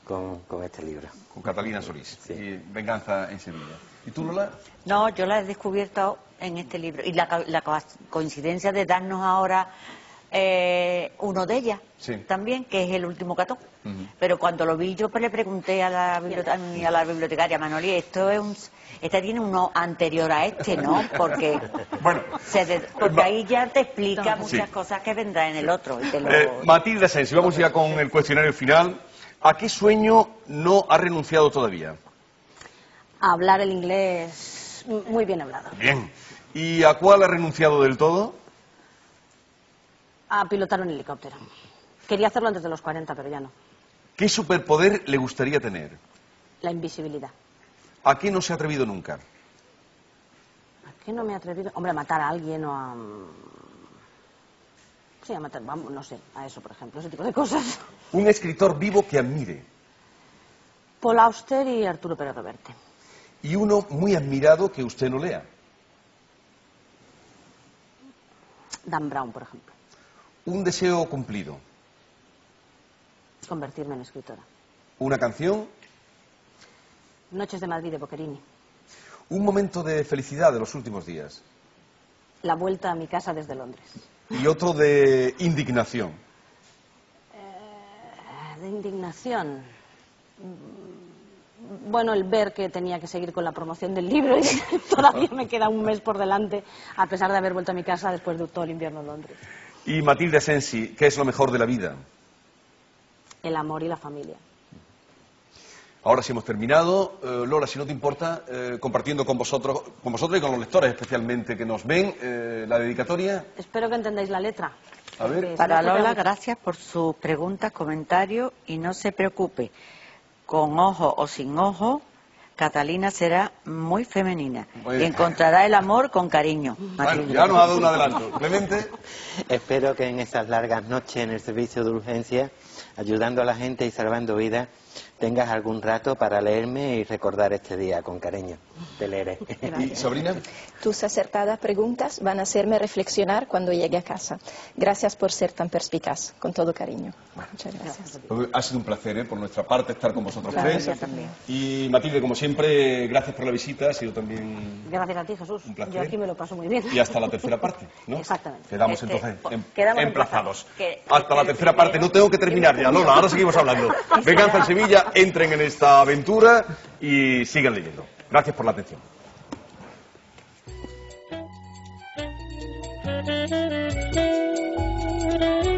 con este libro. Con Catalina Solís, sí. Y Venganza en Sevilla. ¿Y tú, Lola? No, yo la he descubierto en este libro. Y la coincidencia de darnos ahora uno de ellas, también, que es El último catón. Pero cuando lo vi, yo le pregunté a la bibliotecaria Manoli, esta tiene uno anterior a este, ¿no? Porque, porque ahí ya te explica muchas cosas que vendrán en el otro. Matilde Sensi, vamos ya con el cuestionario final. ¿A qué sueño no ha renunciado todavía? A hablar el inglés muy bien hablado. Bien. ¿Y a cuál ha renunciado del todo? A pilotar un helicóptero. Quería hacerlo antes de los 40, pero ya no. ¿Qué superpoder le gustaría tener? La invisibilidad. ¿A qué no se ha atrevido nunca? ¿A qué no me he atrevido? Hombre, a matar a alguien o a... Sí, a matar, vamos, no sé, a eso, por ejemplo, ese tipo de cosas. Un escritor vivo que admire. Paul Auster y Arturo Pérez Reverte. Y uno muy admirado que usted no lea. Dan Brown, por ejemplo. Un deseo cumplido. Convertirme en escritora. Una canción. Noches de Madrid de Boccherini. Un momento de felicidad de los últimos días. La vuelta a mi casa desde Londres. Y otro de indignación. De indignación. Bueno, el ver que tenía que seguir con la promoción del libro y todavía me queda un mes por delante, a pesar de haber vuelto a mi casa después de todo el invierno en Londres. Y Matilde Asensi, ¿qué es lo mejor de la vida? El amor y la familia. Ahora sí hemos terminado. Lola, si no te importa, compartiendo con vosotros y con los lectores especialmente que nos ven, la dedicatoria. Espero que entendáis la letra. A ver. Para Lola, gracias por sus preguntas, comentarios y no se preocupe. Con ojo o sin ojo, Catalina será muy femenina y encontrará el amor con cariño. Bueno, ya nos ha dado un adelanto. Clemente. Espero que en esas largas noches en el servicio de urgencia, ayudando a la gente y salvando vidas, tengas algún rato para leerme y recordar este día con cariño. Te leeré. ¿Y Sabrina? Tus acertadas preguntas van a hacerme reflexionar cuando llegue a casa. Gracias por ser tan perspicaz, con todo cariño. Muchas gracias. Ha sido un placer, por nuestra parte, estar con vosotros tres. Gracias también. Y Matilde, como siempre, gracias por la visita, ha sido también Gracias a ti, Jesús. un placer. Yo aquí me lo paso muy bien. Y hasta la tercera parte, ¿no? Exactamente. Quedamos entonces quedamos emplazados. Hasta la tercera parte. No tengo que terminar ya, Lola, ahora seguimos hablando. Venganza en Sevilla, entren en esta aventura y sigan leyendo. Gracias por la atención. Thank you.